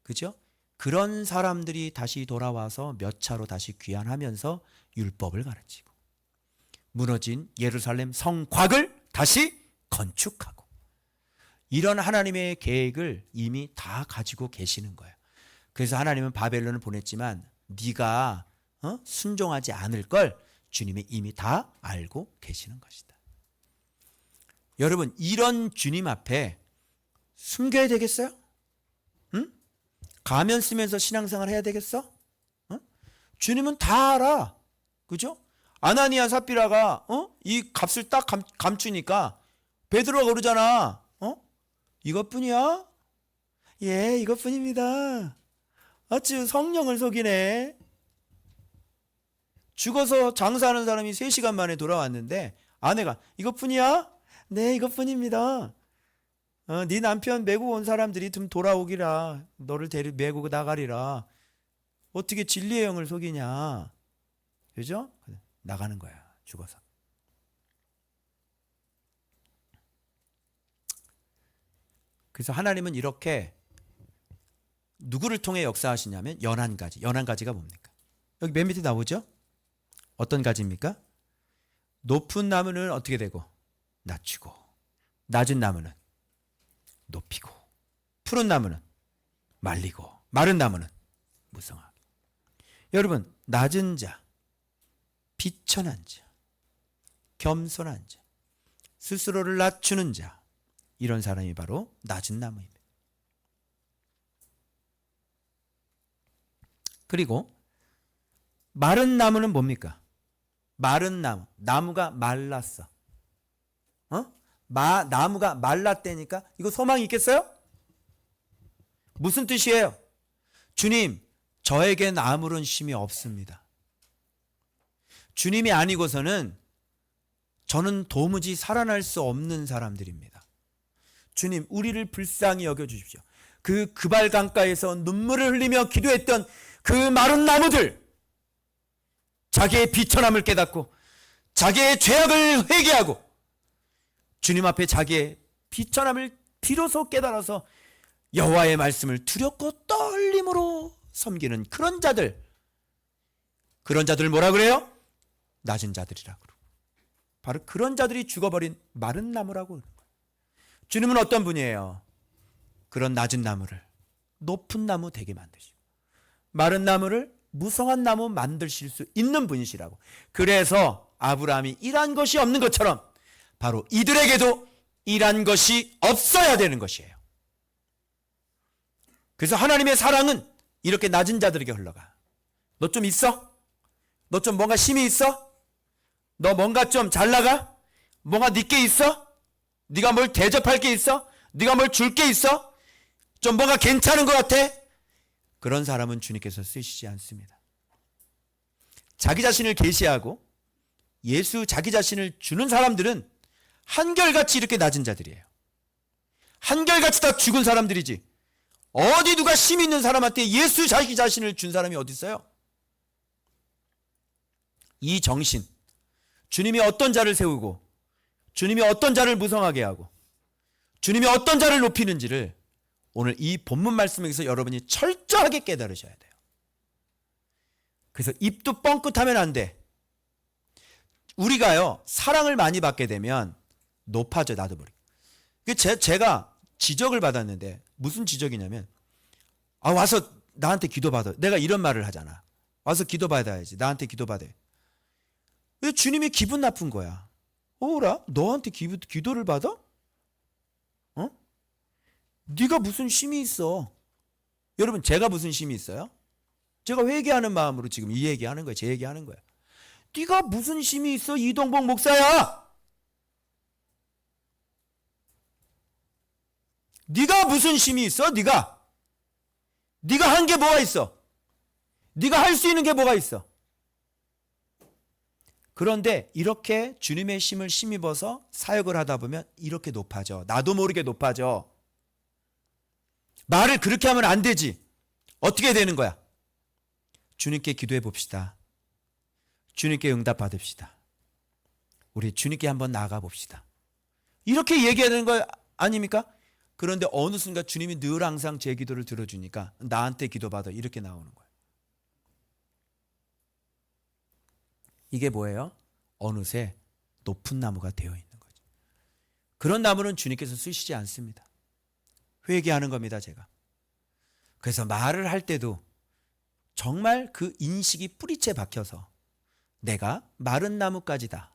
그죠? 그런 사람들이 다시 돌아와서 몇 차로 다시 귀환하면서 율법을 가르치고, 무너진 예루살렘 성곽을 다시 건축하고, 이런 하나님의 계획을 이미 다 가지고 계시는 거예요. 그래서 하나님은 바벨론을 보냈지만 네가 순종하지 않을 걸 주님이 이미 다 알고 계시는 것이다. 여러분, 이런 주님 앞에 숨겨야 되겠어요? 응? 가면 쓰면서 신앙생활 해야 되겠어? 응? 주님은 다 알아. 그죠? 아나니아 삽비라가 이 값을 딱 감추니까 베드로가 그러잖아. 이것뿐이야? 예, 이것뿐입니다. 어찌 성령을 속이네. 죽어서 장사하는 사람이 3시간 만에 돌아왔는데 아내가 이것뿐이야? 네, 이것뿐입니다. 네 남편 메고 온 사람들이 좀 돌아오기라, 너를 메고 나가리라. 어떻게 진리의 영을 속이냐. 그죠? 나가는 거야. 죽어서. 그래서 하나님은 이렇게 누구를 통해 역사하시냐면 연한 가지가 뭡니까? 여기 맨 밑에 나오죠? 어떤 가지입니까? 높은 나무는 어떻게 되고? 낮추고. 낮은 나무는 높이고. 푸른 나무는 말리고. 마른 나무는 무성하게. 여러분, 낮은 자, 비천한 자, 겸손한 자, 스스로를 낮추는 자, 이런 사람이 바로 낮은 나무입니다. 그리고 마른 나무는 뭡니까? 마른 나무. 나무가 말랐어. 나무가 말랐다니까? 이거 소망이 있겠어요? 무슨 뜻이에요? 주님, 저에겐 아무런 힘이 없습니다. 주님이 아니고서는 저는 도무지 살아날 수 없는 사람들입니다. 주님, 우리를 불쌍히 여겨주십시오. 그 그발 강가에서 눈물을 흘리며 기도했던 그 마른 나무들, 자기의 비천함을 깨닫고 자기의 죄악을 회개하고 주님 앞에 자기의 비천함을 비로소 깨달아서 여호와의 말씀을 두렵고 떨림으로 섬기는 그런 자들 뭐라 그래요? 낮은 자들이라고 그러고, 바로 그런 자들이 죽어버린 마른 나무라고 그러는 거예요. 주님은 어떤 분이에요? 그런 낮은 나무를 높은 나무 되게 만드시고 마른 나무를 무성한 나무 만드실 수 있는 분이시라고. 그래서 아브라함이 일한 것이 없는 것처럼 바로 이들에게도 일한 것이 없어야 되는 것이에요. 그래서 하나님의 사랑은 이렇게 낮은 자들에게 흘러가. 너 좀 있어? 너 좀 뭔가 힘이 있어? 너 뭔가 좀 잘 나가? 뭔가 네게 있어? 네가 뭘 대접할 게 있어? 네가 뭘 줄 게 있어? 좀 뭔가 괜찮은 것 같아? 그런 사람은 주님께서 쓰시지 않습니다. 자기 자신을 계시하고 예수 자기 자신을 주는 사람들은 한결같이 이렇게 낮은 자들이에요. 한결같이 다 죽은 사람들이지. 어디 누가 힘 있는 사람한테 예수 자기 자신을 준 사람이 어디 있어요? 이 정신, 주님이 어떤 자를 세우고 주님이 어떤 자를 무성하게 하고 주님이 어떤 자를 높이는지를 오늘 이 본문 말씀에서 여러분이 철저하게 깨달으셔야 돼요. 그래서 입도 뻥끗하면 안 돼. 우리가요, 사랑을 많이 받게 되면 높아져, 나도 모르게. 제가 지적을 받았는데 무슨 지적이냐면, 와서 나한테 기도받아. 내가 이런 말을 하잖아. 와서 기도받아야지. 나한테 기도받아. 왜 주님이 기분 나쁜 거야? 어라? 너한테 기도를 받아? 네가 무슨 힘이 있어? 여러분, 제가 무슨 힘이 있어요? 제가 회개하는 마음으로 지금 이 얘기하는 거예요. 제 얘기하는 거예요. 네가 무슨 힘이 있어? 이동복 목사야. 네가 무슨 힘이 있어? 네가 한 게 뭐가 있어? 네가 할 수 있는 게 뭐가 있어? 그런데 이렇게 주님의 힘을 힘입어서 사역을 하다 보면 이렇게 높아져. 나도 모르게 높아져. 말을 그렇게 하면 안 되지. 어떻게 되는 거야? 주님께 기도해 봅시다. 주님께 응답 받읍시다. 우리 주님께 한번 나아가 봅시다. 이렇게 얘기하는 거 아닙니까? 그런데 어느 순간 주님이 늘 항상 제 기도를 들어주니까 나한테 기도받아, 이렇게 나오는 거예요. 이게 뭐예요? 어느새 높은 나무가 되어 있는 거죠. 그런 나무는 주님께서 쓰시지 않습니다. 회개하는 겁니다, 제가. 그래서 말을 할 때도 정말 그 인식이 뿌리째 박혀서 내가 마른 나무까지다.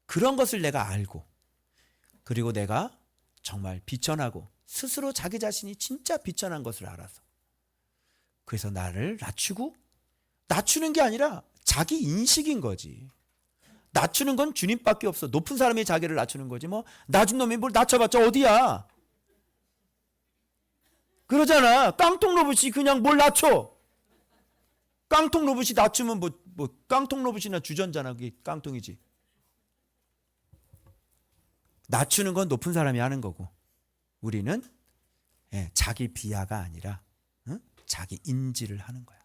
그런 것을 내가 알고, 그리고 내가 정말 비천하고 스스로 자기 자신이 진짜 비천한 것을 알아서, 그래서 나를 낮추는 게 아니라 자기 인식인 거지. 낮추는 건 주님밖에 없어. 높은 사람이 자기를 낮추는 거지. 뭐 낮은 놈이 뭘 낮춰봤자 어디야. 그러잖아. 깡통 로봇이 그냥 뭘 낮춰. 깡통 로봇이 낮추면 뭐 깡통 로봇이나 주전자나 그게 깡통이지. 낮추는 건 높은 사람이 하는 거고, 우리는 자기 비하가 아니라 자기 인지를 하는 거야.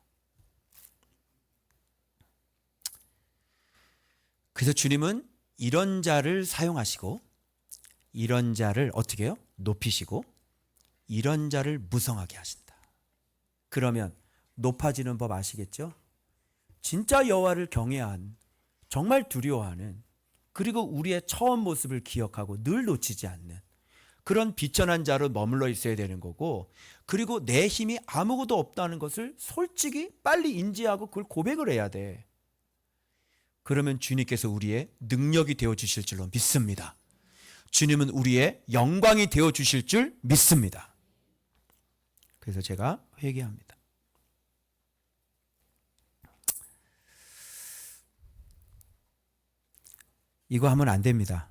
그래서 주님은 이런 자를 사용하시고 이런 자를 어떻게 해요? 높이시고 이런 자를 무성하게 하신다. 그러면 높아지는 법 아시겠죠? 진짜 여호와를 경외한, 정말 두려워하는, 그리고 우리의 처음 모습을 기억하고 늘 놓치지 않는 그런 비천한 자로 머물러 있어야 되는 거고, 그리고 내 힘이 아무것도 없다는 것을 솔직히 빨리 인지하고 그걸 고백을 해야 돼. 그러면 주님께서 우리의 능력이 되어 주실 줄로 믿습니다. 주님은 우리의 영광이 되어 주실 줄 믿습니다. 그래서 제가 회개합니다. 이거 하면 안 됩니다.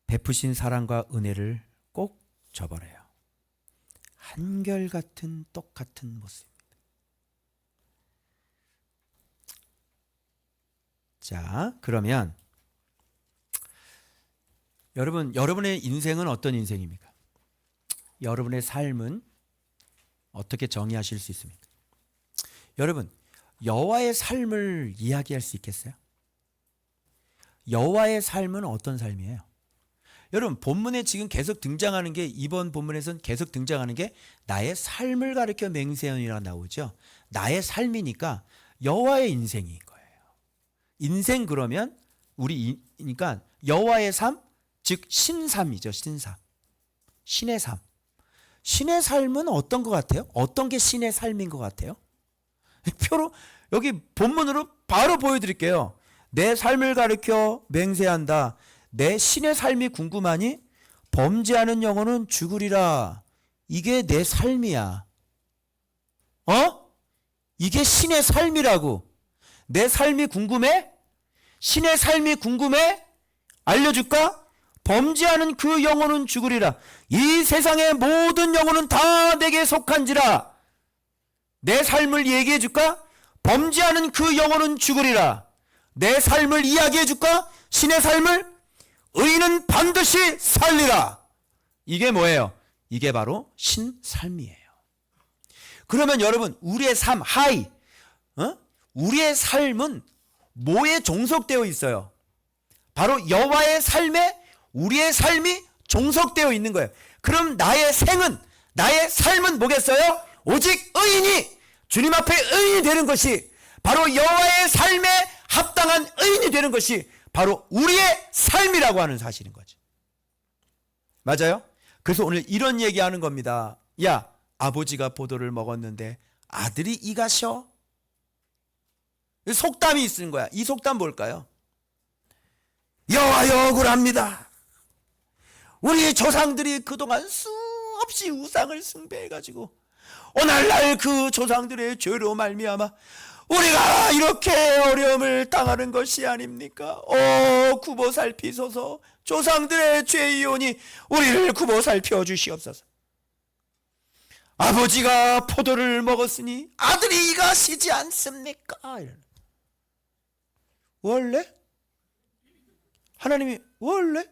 베푸신 사랑과 은혜를 꼭 저버려요. 한결같은 똑같은 모습입니다. 자, 그러면 여러분의 인생은 어떤 인생입니까? 여러분의 삶은 어떻게 정의하실 수 있습니까? 여러분, 여호와의 삶을 이야기할 수 있겠어요? 여호와의 삶은 어떤 삶이에요? 여러분, 본문에 지금 계속 등장하는 게, 이번 본문에서는 계속 등장하는 게 나의 삶을 가리켜 맹세언이라 나오죠. 나의 삶이니까 여호와의 인생인 거예요. 인생 그러면 그러니까 여호와의 삶, 즉 신삼이죠. 신삼. 신의 삶. 신의 삶은 어떤 것 같아요? 어떤 게 신의 삶인 것 같아요? 표로 여기 본문으로 바로 보여드릴게요. 내 삶을 가리켜 맹세한다. 내 신의 삶이 궁금하니 범죄하는 영혼은 죽으리라. 이게 내 삶이야. 이게 신의 삶이라고. 내 삶이 궁금해? 신의 삶이 궁금해? 알려줄까? 범죄하는 그 영혼은 죽으리라. 이 세상의 모든 영혼은 다 내게 속한지라. 내 삶을 얘기해 줄까? 범죄하는 그 영혼은 죽으리라. 내 삶을 이야기해 줄까? 신의 삶을? 의인은 반드시 살리라. 이게 뭐예요? 이게 바로 신삶이에요. 그러면 여러분, 우리의 삶, 우리의 삶은 뭐에 종속되어 있어요? 바로 여호와의 삶에 우리의 삶이 종속되어 있는 거예요. 그럼 나의 삶은 뭐겠어요? 오직 의인이, 주님 앞에 의인이 되는 것이, 바로 여호와의 삶에 합당한 의인이 되는 것이 바로 우리의 삶이라고 하는 사실인 거죠. 맞아요? 그래서 오늘 이런 얘기하는 겁니다. 야, 아버지가 포도를 먹었는데 아들이 이가셔? 속담이 있는 거야. 이 속담 뭘까요? 여호와여 억울합니다. 우리 조상들이 그동안 수없이 우상을 숭배해가지고 오늘날 그 조상들의 죄로 말미암아 우리가 이렇게 어려움을 당하는 것이 아닙니까? 굽어 살피소서. 조상들의 죄이오니 우리를 굽어 살펴 주시옵소서. 아버지가 포도를 먹었으니 아들이 이가시지 않습니까? 원래? 하나님이 원래?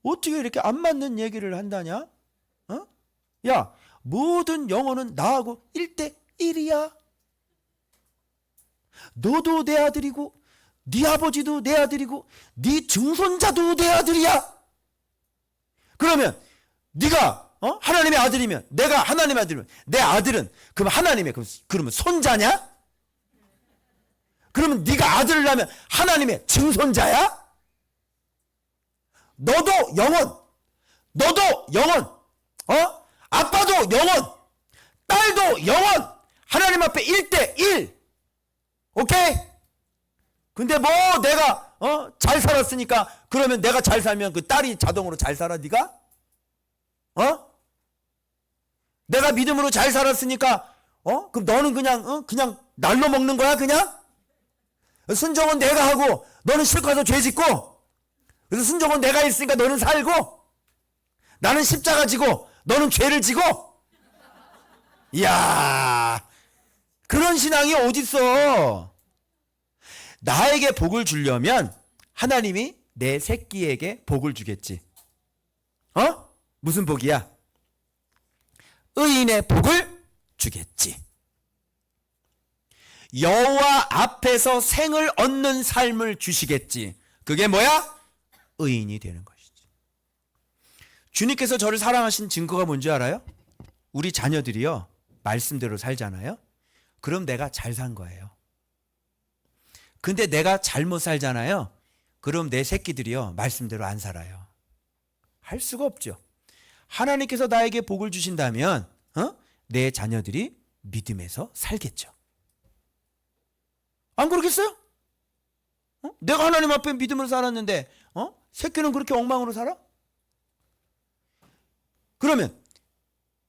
어떻게 이렇게 안 맞는 얘기를 한다냐? 야, 모든 영혼은 나하고 1대1이야. 너도 내 아들이고 네 아버지도 내 아들이고 네 증손자도 내 아들이야. 그러면 네가 하나님의 아들이면, 내가 하나님의 아들이면, 내 아들은 그럼 하나님의 그러면 손자냐? 그러면 네가 아들을 낳으면 하나님의 증손자야? 너도 영혼, 아빠도 영혼, 딸도 영혼, 하나님 앞에 1대1. 오케이? 근데 뭐 내가 잘 살았으니까, 그러면 내가 잘 살면 그 딸이 자동으로 잘 살아? 네가? 내가 믿음으로 잘 살았으니까 그럼 너는 그냥 날로 먹는 거야? 그냥? 순종은 내가 하고 너는 실컷해서 죄 짓고, 그래서 순종은 내가 있으니까 너는 살고, 나는 십자가 지고 너는 죄를 지고. 이야, 그런 신앙이 어딨어. 나에게 복을 주려면 하나님이 내 새끼에게 복을 주겠지. 무슨 복이야? 의인의 복을 주겠지. 여호와 앞에서 생을 얻는 삶을 주시겠지. 그게 뭐야? 의인이 되는 것이지. 주님께서 저를 사랑하신 증거가 뭔지 알아요? 우리 자녀들이요, 말씀대로 살잖아요. 그럼 내가 잘 산 거예요. 근데 내가 잘못 살잖아요. 그럼 내 새끼들이요, 말씀대로 안 살아요. 할 수가 없죠. 하나님께서 나에게 복을 주신다면 내 자녀들이 믿음에서 살겠죠. 안 그렇겠어요? 내가 하나님 앞에 믿음으로 살았는데 새끼는 그렇게 엉망으로 살아? 그러면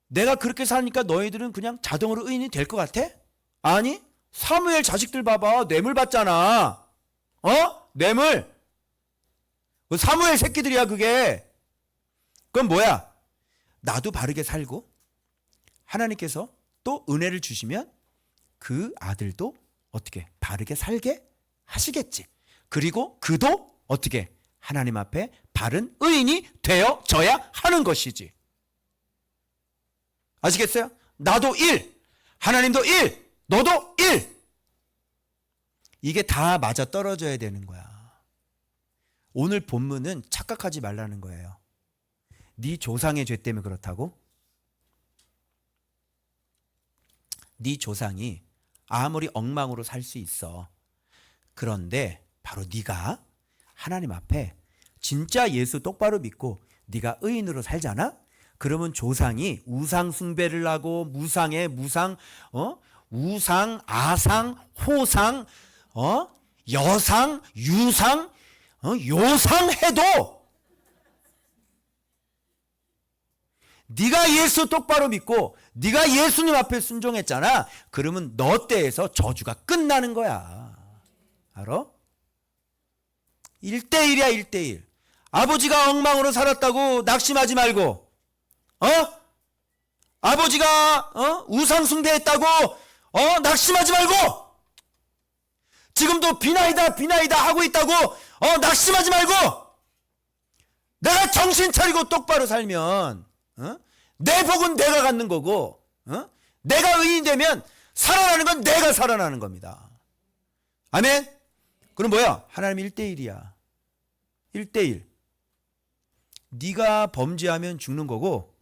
내가 그렇게 사니까 너희들은 그냥 자동으로 의인이 될 것 같아? 아니, 사무엘 자식들 봐봐. 뇌물 받잖아. 뇌물. 사무엘 새끼들이야 그게. 그건 뭐야? 나도 바르게 살고 하나님께서 또 은혜를 주시면 그 아들도 어떻게 바르게 살게 하시겠지. 그리고 그도 어떻게 하나님 앞에 바른 의인이 되어져야 하는 것이지. 아시겠어요? 나도 1, 하나님도 1, 너도 1. 이게 다 맞아 떨어져야 되는 거야. 오늘 본문은 착각하지 말라는 거예요. 네 조상의 죄 때문에 그렇다고? 네 조상이 아무리 엉망으로 살 수 있어. 그런데 바로 네가 하나님 앞에 진짜 예수 똑바로 믿고 네가 의인으로 살잖아? 그러면 조상이 우상 숭배를 하고 무상에 무상, 우상, 아상, 호상, 여상, 유상, 요상 해도 네가 예수 똑바로 믿고 네가 예수님 앞에 순종했잖아. 그러면 너 때에서 저주가 끝나는 거야. 알아? 1대1이야 1대1. 아버지가 엉망으로 살았다고 낙심하지 말고, 아버지가 우상 숭배했다고 낙심하지 말고, 지금도 비나이다 하고 있다고 낙심하지 말고, 내가 정신 차리고 똑바로 살면 내 복은 내가 갖는 거고, 내가 의인 되면 살아나는 건 내가 살아나는 겁니다. 아멘? 그럼 뭐야? 하나님 1대1이야. 1대1. 네가 범죄하면 죽는 거고,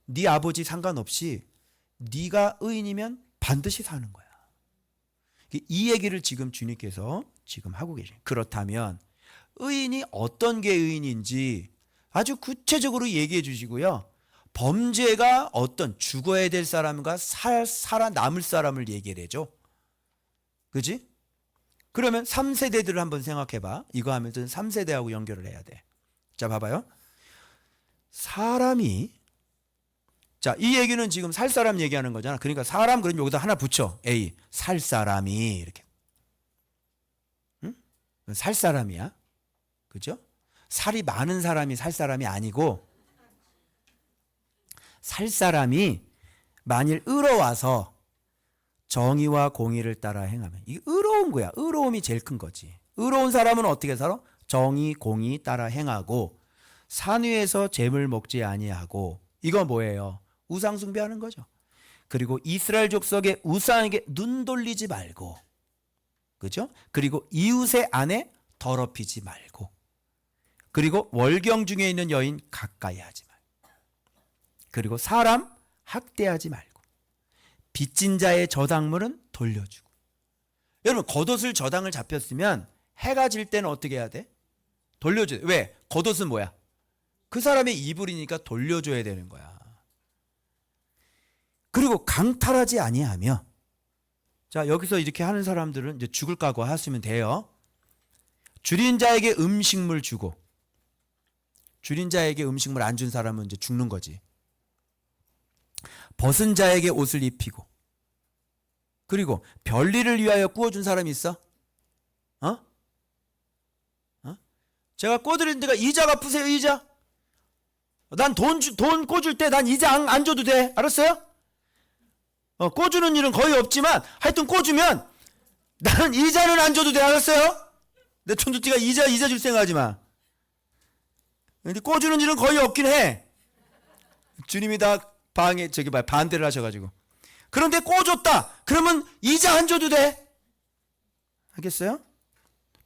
네 아버지 상관없이 네가 의인이면 반드시 사는 거야. 이 얘기를 지금 주님께서 지금 하고 계세요. 그렇다면 의인이 어떤 게 의인인지 아주 구체적으로 얘기해 주시고요. 범죄가 어떤 죽어야 될 사람과 살아남을 사람을 얘기를 해줘. 그지? 그러면 3세대들을 한번 생각해봐. 이거 하면서 3세대하고 연결을 해야 돼. 자, 봐봐요. 사람이, 자, 이 얘기는 지금 살 사람 얘기하는 거잖아. 그러니까 사람, 그럼 여기다 하나 붙여. A. 살 사람이, 이렇게. 응? 살 사람이야. 그죠? 살이 많은 사람이 살 사람이 아니고, 살 사람이 만일 의로워서 정의와 공의를 따라 행하면, 이게 의로운 거야. 의로움이 제일 큰 거지. 의로운 사람은 어떻게 살아? 정의, 공의 따라 행하고, 산 위에서 재물 먹지 아니하고. 이거 뭐예요? 우상 숭배하는 거죠. 그리고 이스라엘 족속의 우상에게 눈 돌리지 말고, 그죠? 그리고 이웃의 아내 더럽히지 말고, 그리고 월경 중에 있는 여인 가까이 하지 말고, 그리고 사람 학대하지 말고, 빚진 자의 저당물은 돌려주고. 여러분, 겉옷을 저당을 잡혔으면 해가 질 때는 어떻게 해야 돼? 돌려줘야 돼. 왜? 겉옷은 뭐야? 그 사람의 이불이니까 돌려줘야 되는 거야. 그리고 강탈하지 아니하며, 자, 여기서 이렇게 하는 사람들은 이제 죽을 각오 하시면 돼요. 줄인 자에게 음식물 주고, 줄인 자에게 음식물 안 준 사람은 이제 죽는 거지. 벗은 자에게 옷을 입히고, 그리고 별일을 위하여 구워준 사람이 있어? 제가 꿔드린 데가 이자 갚으세요, 이자. 난 돈 꿔줄 때 난 이자 안 줘도 돼. 알았어요? 꿔주는 일은 거의 없지만 하여튼 꿔주면 나는 이자는 안 줘도 돼. 알았어요? 내 촌두띠가 이자 줄 생각하지 마. 근데 꿔주는 일은 거의 없긴 해. 주님이 다 반대를 하셔가지고. 그런데 꿔줬다. 그러면 이자 안 줘도 돼. 알겠어요?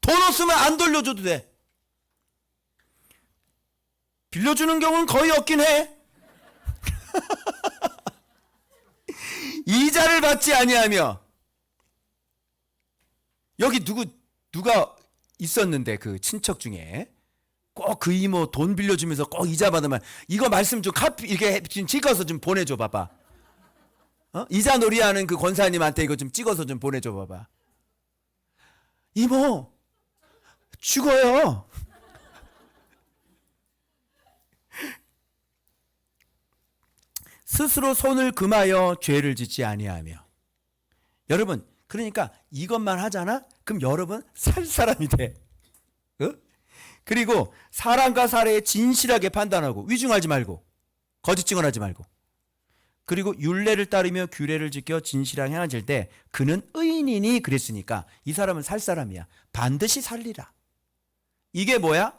돈 없으면 안 돌려줘도 돼. 빌려주는 경우는 거의 없긴 해. 이자를 받지 아니하며. 여기 누가 있었는데 그 친척 중에 꼭 그 이모 돈 빌려주면서 꼭 이자 받으면 이거 말씀 좀 이렇게 지금 찍어서 좀 보내줘 봐봐. 이자 놀이하는 그 권사님한테 이거 좀 찍어서 좀 보내줘 봐봐. 이모 죽어요. 스스로 손을 금하여 죄를 짓지 아니하며. 여러분, 그러니까 이것만 하잖아? 그럼 여러분 살 사람이 돼. 그리고 사람과 사례에 진실하게 판단하고 위증하지 말고 거짓 증언하지 말고, 그리고 율례를 따르며 규례를 지켜 진실하게 행하실 때 그는 의인이니 그랬으니까 이 사람은 살 사람이야. 반드시 살리라. 이게 뭐야?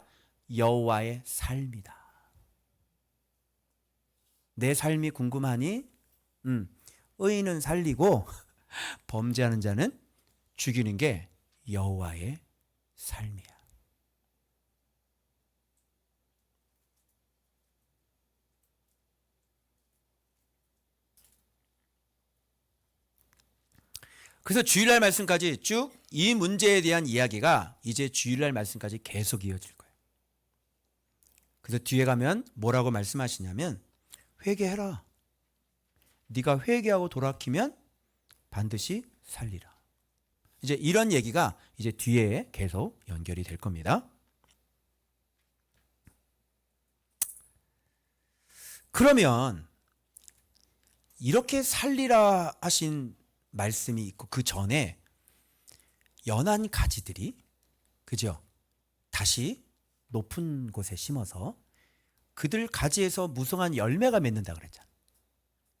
여호와의 삶이다. 내 삶이 궁금하니? 의인은 살리고 범죄하는 자는 죽이는 게 여호와의 삶이야. 그래서 주일날 말씀까지 쭉 이 문제에 대한 이야기가 이제 주일날 말씀까지 계속 이어질 거예요. 그래서 뒤에 가면 뭐라고 말씀하시냐면 회개해라. 네가 회개하고 돌아키면 반드시 살리라. 이제 이런 얘기가 이제 뒤에 계속 연결이 될 겁니다. 그러면 이렇게 살리라 하신 말씀이 있고 그 전에 연한 가지들이, 그죠? 다시 높은 곳에 심어서 그들 가지에서 무성한 열매가 맺는다 그랬잖아.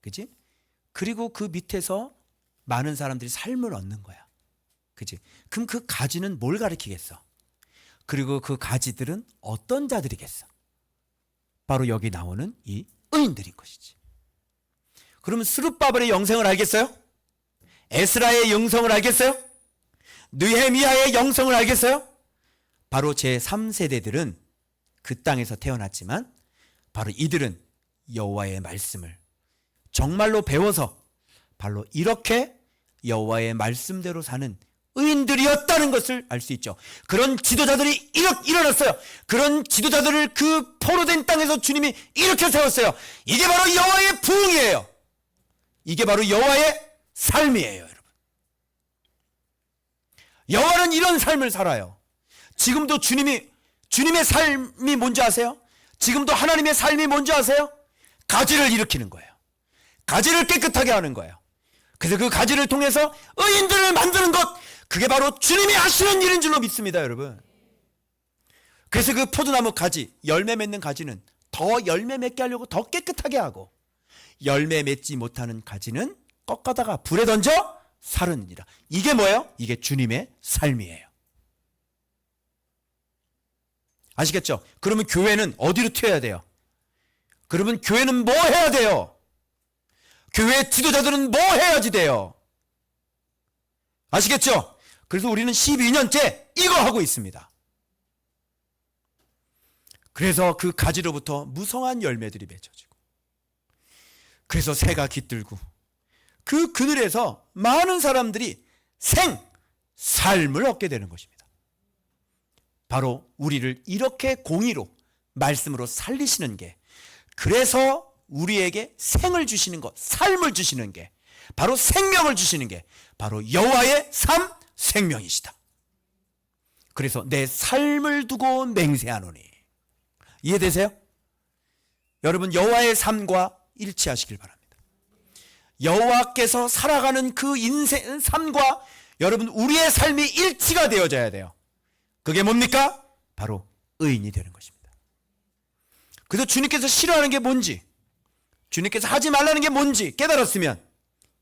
그지? 그리고 그 밑에서 많은 사람들이 삶을 얻는 거야. 그지? 그럼 그 가지는 뭘 가리키겠어? 그리고 그 가지들은 어떤 자들이겠어? 바로 여기 나오는 이 의인들인 것이지. 그러면 스룹바벨의 영생을 알겠어요? 에스라의 영성을 알겠어요? 느헤미야의 영성을 알겠어요? 바로 제3세대들은 그 땅에서 태어났지만 바로 이들은 여호와의 말씀을 정말로 배워서 바로 이렇게 여호와의 말씀대로 사는 의인들이었다는 것을 알 수 있죠. 그런 지도자들이 일어났어요. 그런 지도자들을 그 포로된 땅에서 주님이 이렇게 세웠어요. 이게 바로 여호와의 부흥이에요. 이게 바로 여호와의 삶이에요, 여러분. 여호와는 이런 삶을 살아요. 지금도 주님의 삶이 뭔지 아세요? 지금도 하나님의 삶이 뭔지 아세요? 가지를 일으키는 거예요. 가지를 깨끗하게 하는 거예요. 그래서 그 가지를 통해서 의인들을 만드는 것, 그게 바로 주님이 하시는 일인 줄로 믿습니다, 여러분. 그래서 그 포도나무 가지, 열매 맺는 가지는 더 열매 맺게 하려고 더 깨끗하게 하고, 열매 맺지 못하는 가지는 꺾어다가 불에 던져 사르느니라. 이게 뭐예요? 이게 주님의 삶이에요. 아시겠죠? 그러면 교회는 어디로 튀어야 돼요? 그러면 교회는 뭐 해야 돼요? 교회 지도자들은 뭐 해야지 돼요? 아시겠죠? 그래서 우리는 12년째 이거 하고 있습니다. 그래서 그 가지로부터 무성한 열매들이 맺혀지고, 그래서 새가 깃들고, 그 그늘에서 많은 사람들이 삶을 얻게 되는 것입니다. 바로 우리를 이렇게 공의로 말씀으로 살리시는 게, 그래서 우리에게 생을 주시는 것, 삶을 주시는 게, 바로 생명을 주시는 게 바로 여호와의 삶, 생명이시다. 그래서 내 삶을 두고 맹세하노니. 이해되세요? 여러분, 여호와의 삶과 일치하시길 바랍니다. 여호와께서 살아가는 그 인생 삶과 여러분 우리의 삶이 일치가 되어져야 돼요. 그게 뭡니까? 바로 의인이 되는 것입니다. 그래서 주님께서 싫어하는 게 뭔지, 주님께서 하지 말라는 게 뭔지 깨달았으면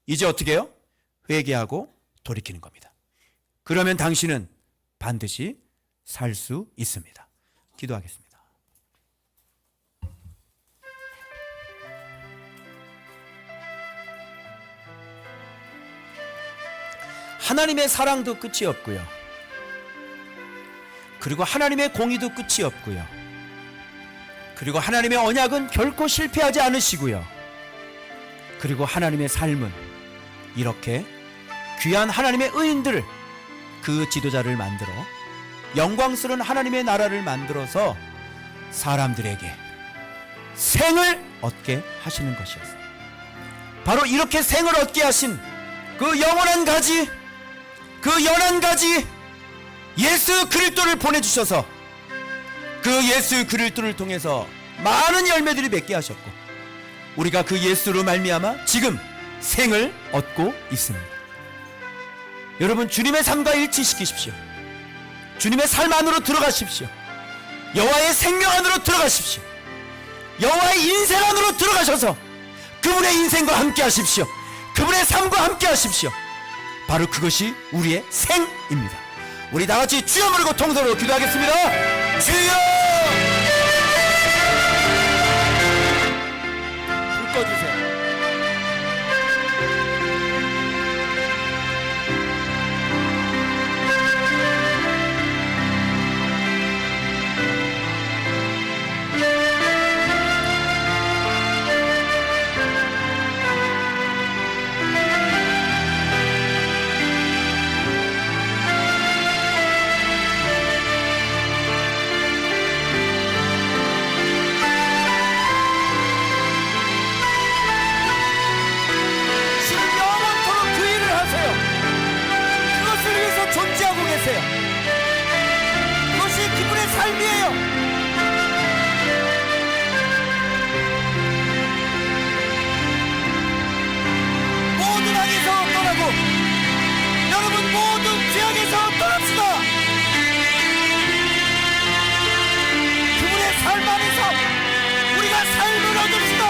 이제 어떻게 해요? 회개하고 돌이키는 겁니다. 그러면 당신은 반드시 살 수 있습니다. 기도하겠습니다. 하나님의 사랑도 끝이 없고요. 그리고 하나님의 공의도 끝이 없고요. 그리고 하나님의 언약은 결코 실패하지 않으시고요. 그리고 하나님의 삶은 이렇게 귀한 하나님의 의인들을, 그 지도자를 만들어 영광스러운 하나님의 나라를 만들어서 사람들에게 생을 얻게 하시는 것이었어요. 바로 이렇게 생을 얻게 하신 그 영원한 가지, 그 연한 가지 예수 그리스도를 보내주셔서 그 예수 그리스도를 통해서 많은 열매들이 맺게 하셨고, 우리가 그 예수로 말미암아 지금 생을 얻고 있습니다. 여러분, 주님의 삶과 일치시키십시오. 주님의 삶 안으로 들어가십시오. 여호와의 생명 안으로 들어가십시오. 여호와의 인생 안으로 들어가셔서 그분의 인생과 함께 하십시오. 그분의 삶과 함께 하십시오. 바로 그것이 우리의 생입니다. 우리 다같이 주여 부르고 통성으로 기도하겠습니다. 주여! 불 꺼주세요. 그것이 그분의 삶이에요. 모든 악에서 떠나고, 여러분 모든 죄악에서 떠납시다. 그분의 삶 안에서 우리가 삶을 얻읍시다.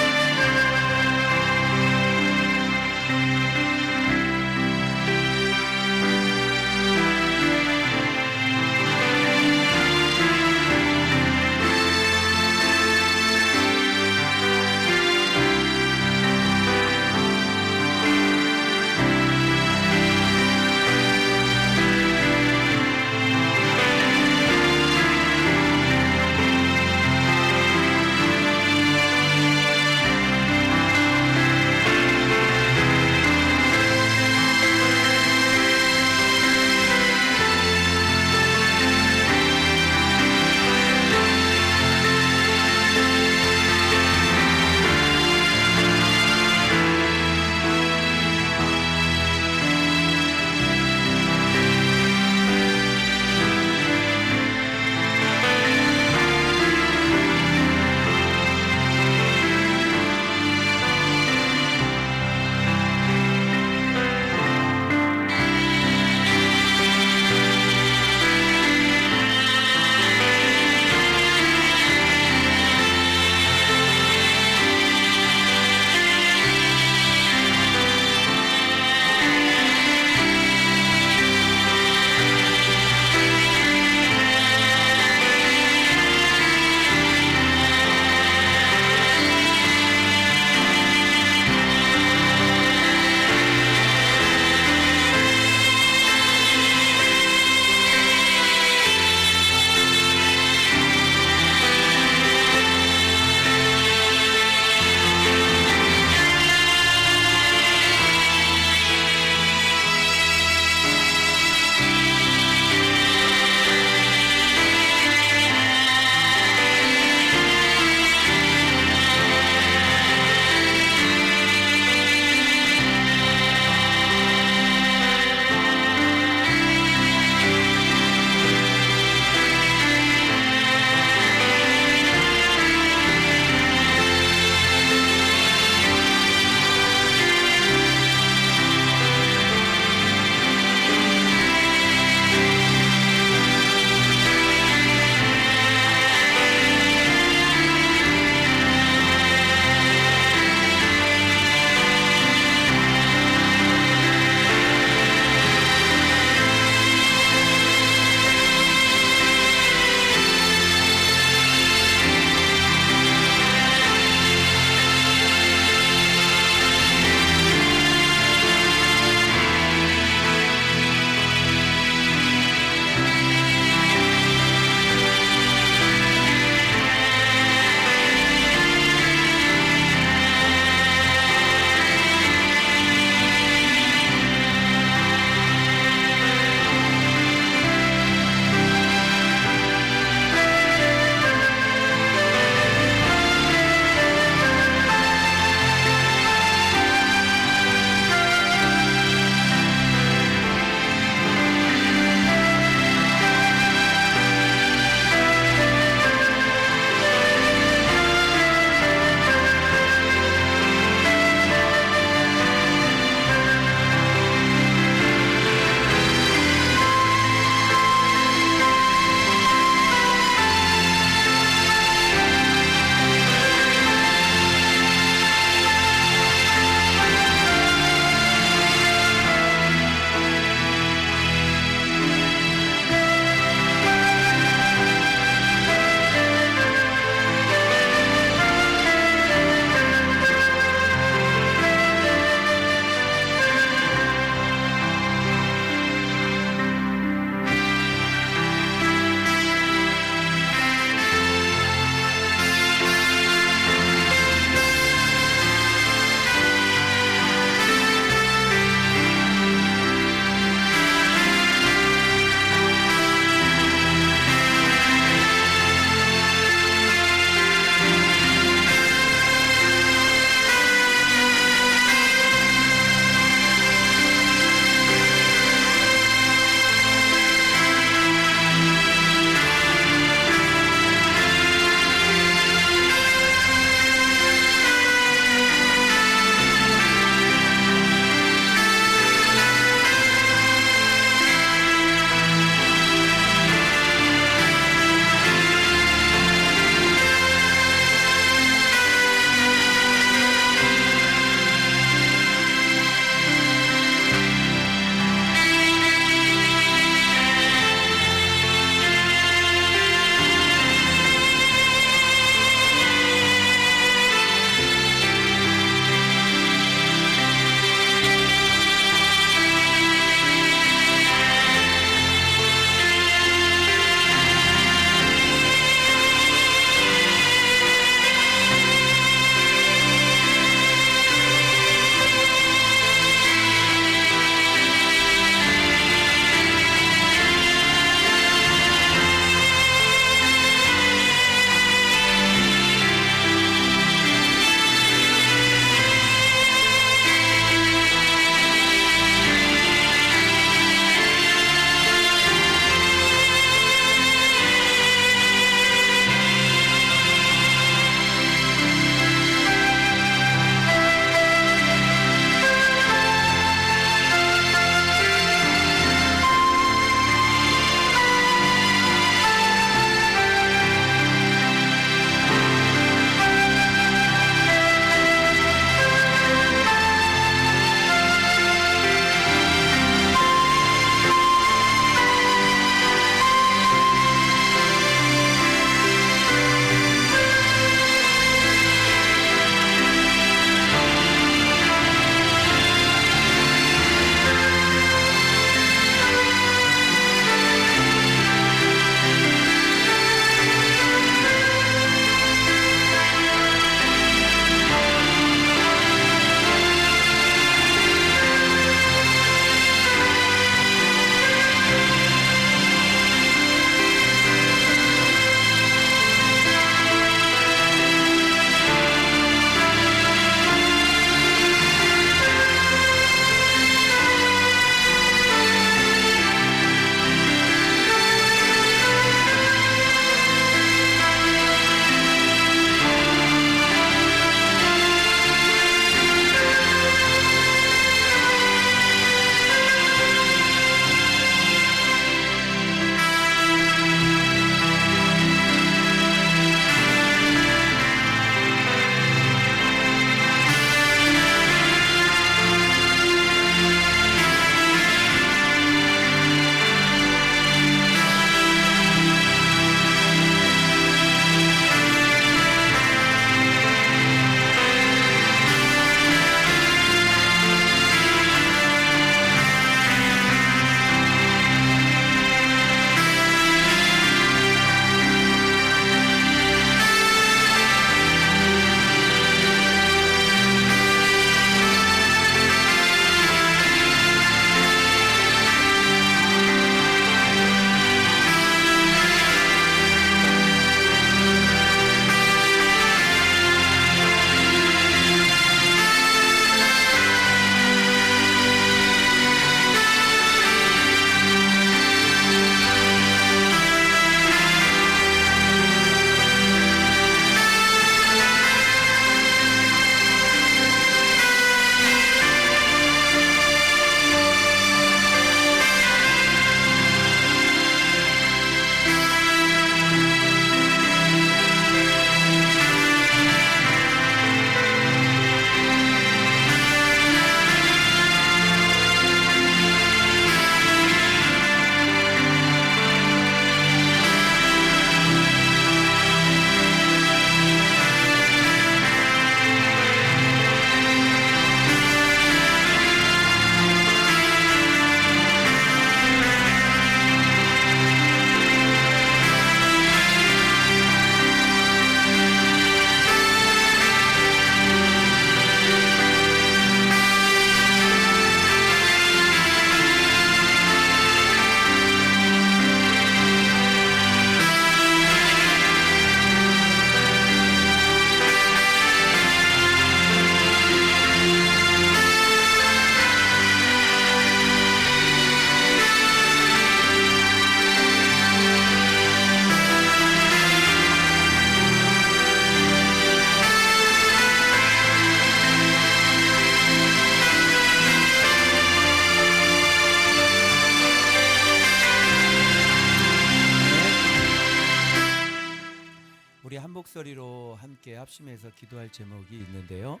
목소리로 함께 합심해서 기도할 제목이 있는데요.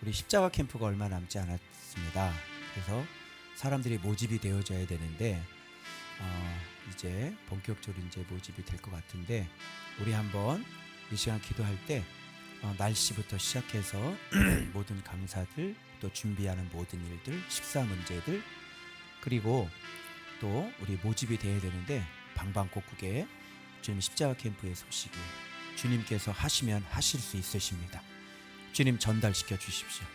우리 십자가 캠프가 얼마 남지 않았습니다. 그래서 사람들이 모집이 되어져야 되는데 이제 본격적으로 이제 모집이 될 것 같은데, 우리 한번 이 시간 기도할 때 날씨부터 시작해서 모든 강사들, 또 준비하는 모든 일들, 식사 문제들, 그리고 또 우리 모집이 돼야 되는데 방방곡곡에 주님 십자가 캠프의 소식이 주님께서 하시면 하실 수 있으십니다. 주님 전달시켜 주십시오.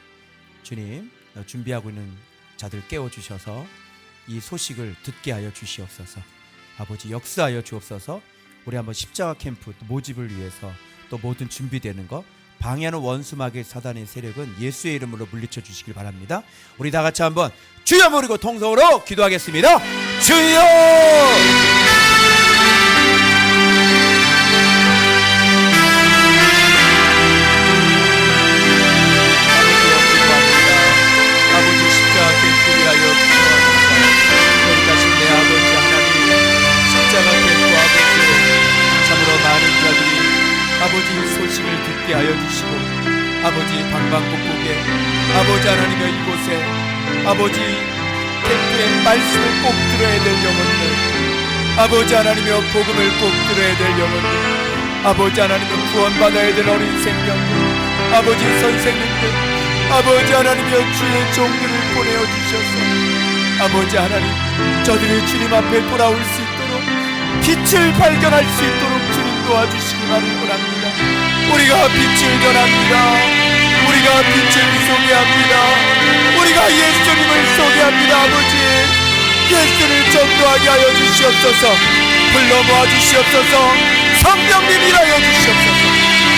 주님 준비하고 있는 자들 깨워주셔서 이 소식을 듣게 하여 주시옵소서. 아버지 역사하여 주옵소서. 우리 한번 십자가 캠프 모집을 위해서 또 모든 준비되는 거 방해하는 원수마귀 사단의 세력은 예수의 이름으로 물리쳐 주시길 바랍니다. 우리 다 같이 한번 주여 모르고 통성으로 기도하겠습니다. 주여! 아버지 소식을 듣게 하여 주시고, 아버지 방방곡곡에 아버지 하나님의 이곳에 아버지 캠프의 말씀을 꼭 들어야 될 영혼들, 아버지 하나님의 복음을 꼭 들어야 될 영혼들, 아버지 하나님의 구원받아야 될 어린 생명들, 아버지 선생님들, 아버지 하나님의 주의 종들을 보내어 주셔서 아버지 하나님 저들이 주님 앞에 돌아올 수 있도록 빛을 발견할 수 있도록 주님 도와주시기만을 원합니다. 우리가 빛을 전합니다. 우리가 빛을 소개합니다. 우리가 예수님을 소개합니다. 아버지 예수를 전도하게 하여 주시옵소서. 불러 모아 주시옵소서. 성령님 일하여 주시옵소서.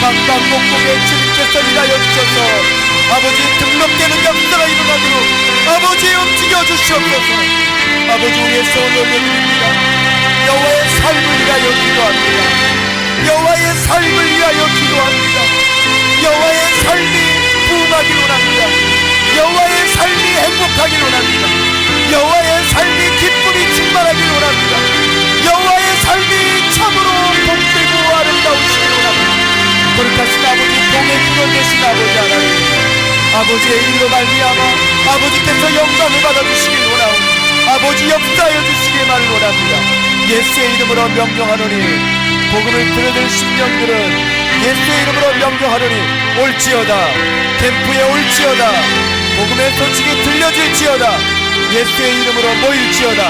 방방곡곡에 주님께서 일하여 주셔서 아버지 등록되는 역사가 일어나도록 아버지 움직여 주시옵소서. 아버지 우리의 손을 올려드립니다. 여호와의 삶을 위하여 기도합니다. 여호와의 삶을 위하여 기도합니다. 여호와의 삶이 부흥하길 원합니다. 여호와의 삶이 행복하길 원합니다. 여호와의 삶이 기쁨이 충만하길 원합니다. 여호와의 삶이 참으로 복되고 아름다우시길 원합니다. 거룩하신 아버지, 복의 근원 되신 아버지 하나님, 아버지의 일로 말미암아 아버지께서 영광을 받아주시길 원하오니 아버지 역사하여 주시기만을 원합니다. 예수의 이름으로 명령하노니 복음을 들어들 심령들은 예수의 이름으로 명령하노니 올지어다. 캠프에 올지어다. 복음의 소식이 들려질지어다. 예수의 이름으로 모일지어다.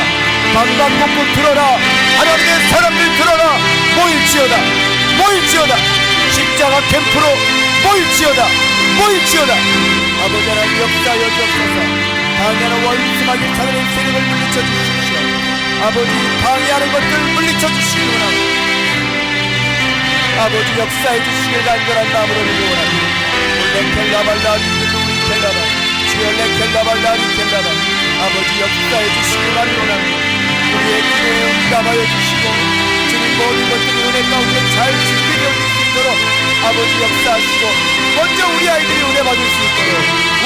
방방곡곡 들어라. 하나님의 사람들 들어라. 모일지어다. 모일지어다. 십자가 캠프로 모일지어다. 모일지어다. 아버지 하나님 역사하여 주옵소서. 방해하는 원수마귀 사단의 세력을 물리쳐 주십시오. 아버지 방해하는 것들 물리쳐 주시기 원합니다. 아버지 역사해 주시길 간절한 마음으로 기도합니다. 올레켈라발라 리루리켈라바 주엘레켈라발라 리켈라바 아버지 역사해 주시길 원합니다. 우리의 기도에 응답하여 주시고 주님 모든 것들이 은혜 가운데 잘 준비되어 수 있도록 아버지 역사하시고 먼저 우리 아이들이 은혜 받을 수 있도록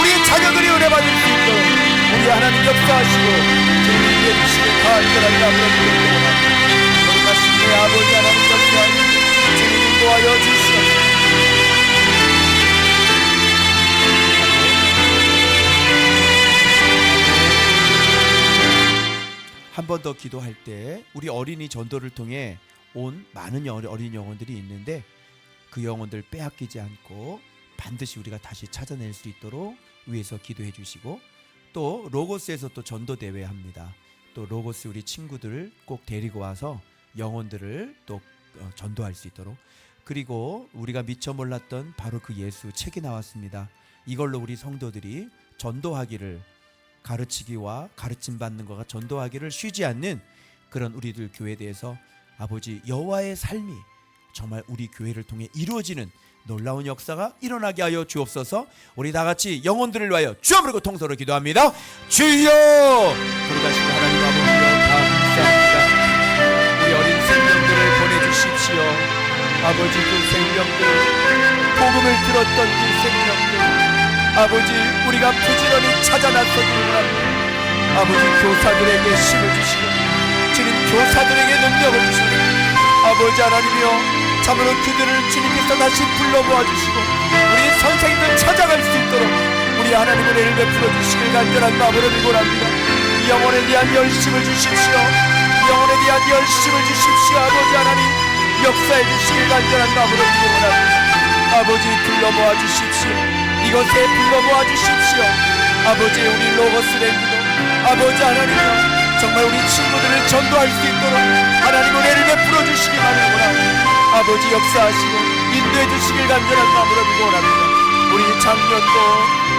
우리 자녀들이 은혜 받을 수 있도록 우리 하나님 역사하시고 주님 위해 주시길 간절한 마음으로 기도합니다. 거룩하신 내 아버지 하나님 역사하시고 주님 인도하여 주시옵소서. 한 번 더 기도할 때 우리 어린이 전도를 통해 온 많은 어린 영혼들이 있는데 그 영혼들 빼앗기지 않고 반드시 우리가 다시 찾아낼 수 있도록 위해서 기도해 주시고, 또 로고스에서 또 전도 대회 합니다. 또 로고스 우리 친구들을 꼭 데리고 와서 영혼들을 또 전도할 수 있도록, 그리고 우리가 미처 몰랐던 바로 그 예수 책이 나왔습니다. 이걸로 우리 성도들이 전도하기를, 가르치기와 가르침 받는 것과 전도하기를 쉬지 않는 그런 우리들 교회에 대해서 아버지 여호와의 삶이 정말 우리 교회를 통해 이루어지는 놀라운 역사가 일어나게 하여 주옵소서. 우리 다 같이 영혼들을 위하여 주여 부르고 통성으로 기도합니다. 주여! 거룩하신 하나님 아버지여 감사합니다. 우리 어린 생명들을 보내주십시오. 아버지 그 생명들, 복음을 들었던 그 생명들, 아버지 우리가 부지런히 찾아 나서기를 합니다. 아버지 교사들에게 힘을 주시고 주님 교사들에게 능력을 주시고 아버지 하나님이여 참으로 그들을 주님께서 다시 불러 모아주시고 우리 선생님들 찾아갈 수 있도록 우리 하나님의 은혜를 베풀어 주시길 간절한 마음으로 빌고랍니다. 영혼에 대한 열심을 주십시오. 영혼에 대한 열심을 주십시오. 아버지 하나님 역사해 주시길 간절한 마음으로 빌고랍니다. 아버지 불러 모아 주십시오. 이곳에 불러 모아 주십시오. 아버지 우리 로고스랜드도 아버지 하나님이여 정말 우리 친구들을 전도할 수 있도록 하나님 은혜를 베풀어 주시기 바랍니다. 아버지 역사하시고 인도해 주시길 간절한 마음으로 빌고랍니다. 우리 작년도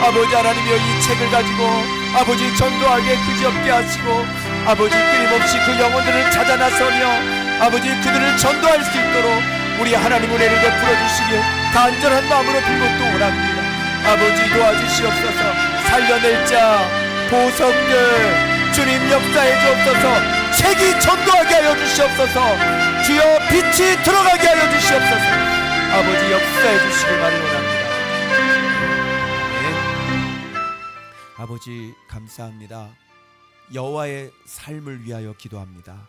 아버지 하나님이여 이 책을 가지고 아버지 전도하게 그지없게 하시고 아버지 끊임없이 그 영혼들을 찾아 나서며 아버지 그들을 전도할 수 있도록 우리 하나님 은혜를 베풀어 주시길 간절한 마음으로 빌고 또 원합니다. 아버지 도와주시옵소서. 살려낼 자 보석들 주님 역사해 주옵소서. 책이 전도하게 하여 주시옵소서. 주여 빛이 들어가게 하여 주시옵소서. 아버지 역사해 주시길 원합니다. 아버지 감사합니다. 여호와의 삶을 위하여 기도합니다.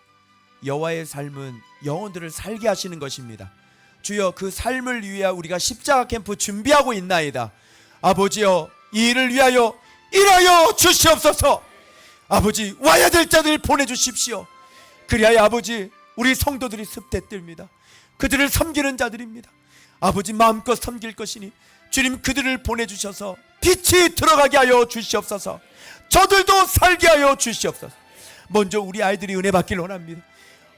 여호와의 삶은 영혼들을 살게 하시는 것입니다. 주여 그 삶을 위하여 우리가 십자가 캠프 준비하고 있나이다. 아버지여 이 일을 위하여 일하여 주시옵소서. 아버지 와야 될 자들 보내주십시오. 그리하여 아버지 우리 성도들이 습대 뜰니다. 그들을 섬기는 자들입니다. 아버지 마음껏 섬길 것이니 주님 그들을 보내주셔서 빛이 들어가게 하여 주시옵소서. 저들도 살게 하여 주시옵소서. 먼저 우리 아이들이 은혜 받길 원합니다.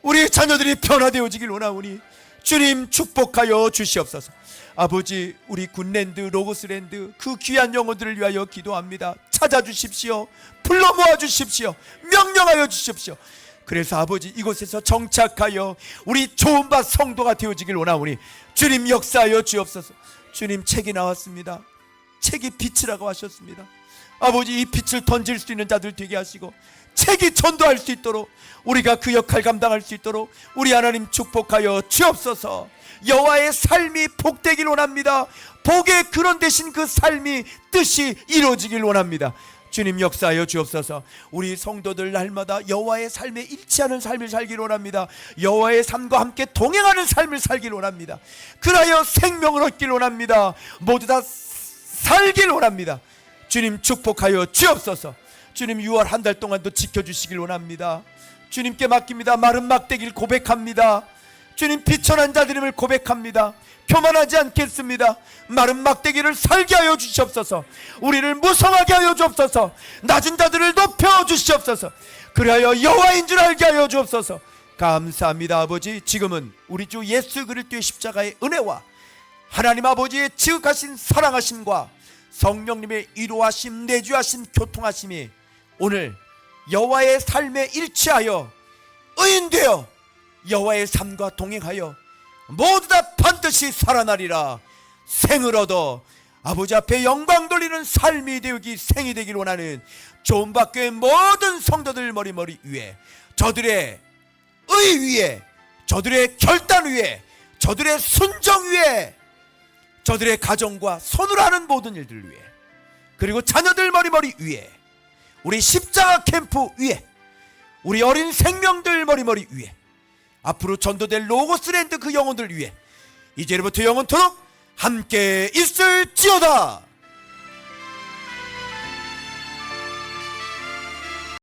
우리 자녀들이 변화되어지길 원하오니 주님 축복하여 주시옵소서. 아버지 우리 굿랜드 로고스랜드 그 귀한 영혼들을 위하여 기도합니다. 찾아주십시오. 불러 모아주십시오. 명령하여 주십시오. 그래서 아버지 이곳에서 정착하여 우리 좋은 밭 성도가 되어지길 원하오니 주님 역사하여 주옵소서. 주님 책이 나왔습니다. 책이 빛이라고 하셨습니다. 아버지 이 빛을 던질 수 있는 자들 되게 하시고 책이 전도할 수 있도록 우리가 그 역할 감당할 수 있도록 우리 하나님 축복하여 주옵소서. 여호와의 삶이 복되길 원합니다. 복의 근원 되신 그 삶이 뜻이 이루어지길 원합니다. 주님 역사하여 주옵소서. 우리 성도들 날마다 여호와의 삶에 일치하는 삶을 살길 원합니다. 여호와의 삶과 함께 동행하는 삶을 살길 원합니다. 그라여 생명을 얻길 원합니다. 모두 다 살길 원합니다. 주님 축복하여 주옵소서. 주님 6월 한 달 동안도 지켜주시길 원합니다. 주님께 맡깁니다. 마른 막대기를 고백합니다. 주님 비천한 자들임을 고백합니다. 교만하지 않겠습니다. 마른 막대기를 살게 하여 주시옵소서. 우리를 무성하게 하여 주옵소서. 낮은 자들을 높여 주시옵소서. 그리하여 여호와인 줄 알게 하여 주옵소서. 감사합니다. 아버지 지금은 우리 주 예수 그리스도의 십자가의 은혜와 하나님 아버지의 지극하신 사랑하심과 성령님의 이루하심 내주하심 교통하심이 오늘 여호와의 삶에 일치하여 의인되어 여호와의 삶과 동행하여 모두 다 반드시 살아나리라. 생을 얻어 아버지 앞에 영광 돌리는 삶이 되기 생이 되길 원하는 좋은박교의 모든 성도들 머리 위에 저들의 의 위에 저들의 결단 위에 저들의 순정 위에 저들의 가정과 손으로 하는 모든 일들 위에 그리고 자녀들 머리 위에 우리 십자가 캠프 위에 우리 어린 생명들 머리 위에 앞으로 전도될 로고스랜드 그 영혼들 위에 이제부터 영원토록 함께 있을지어다.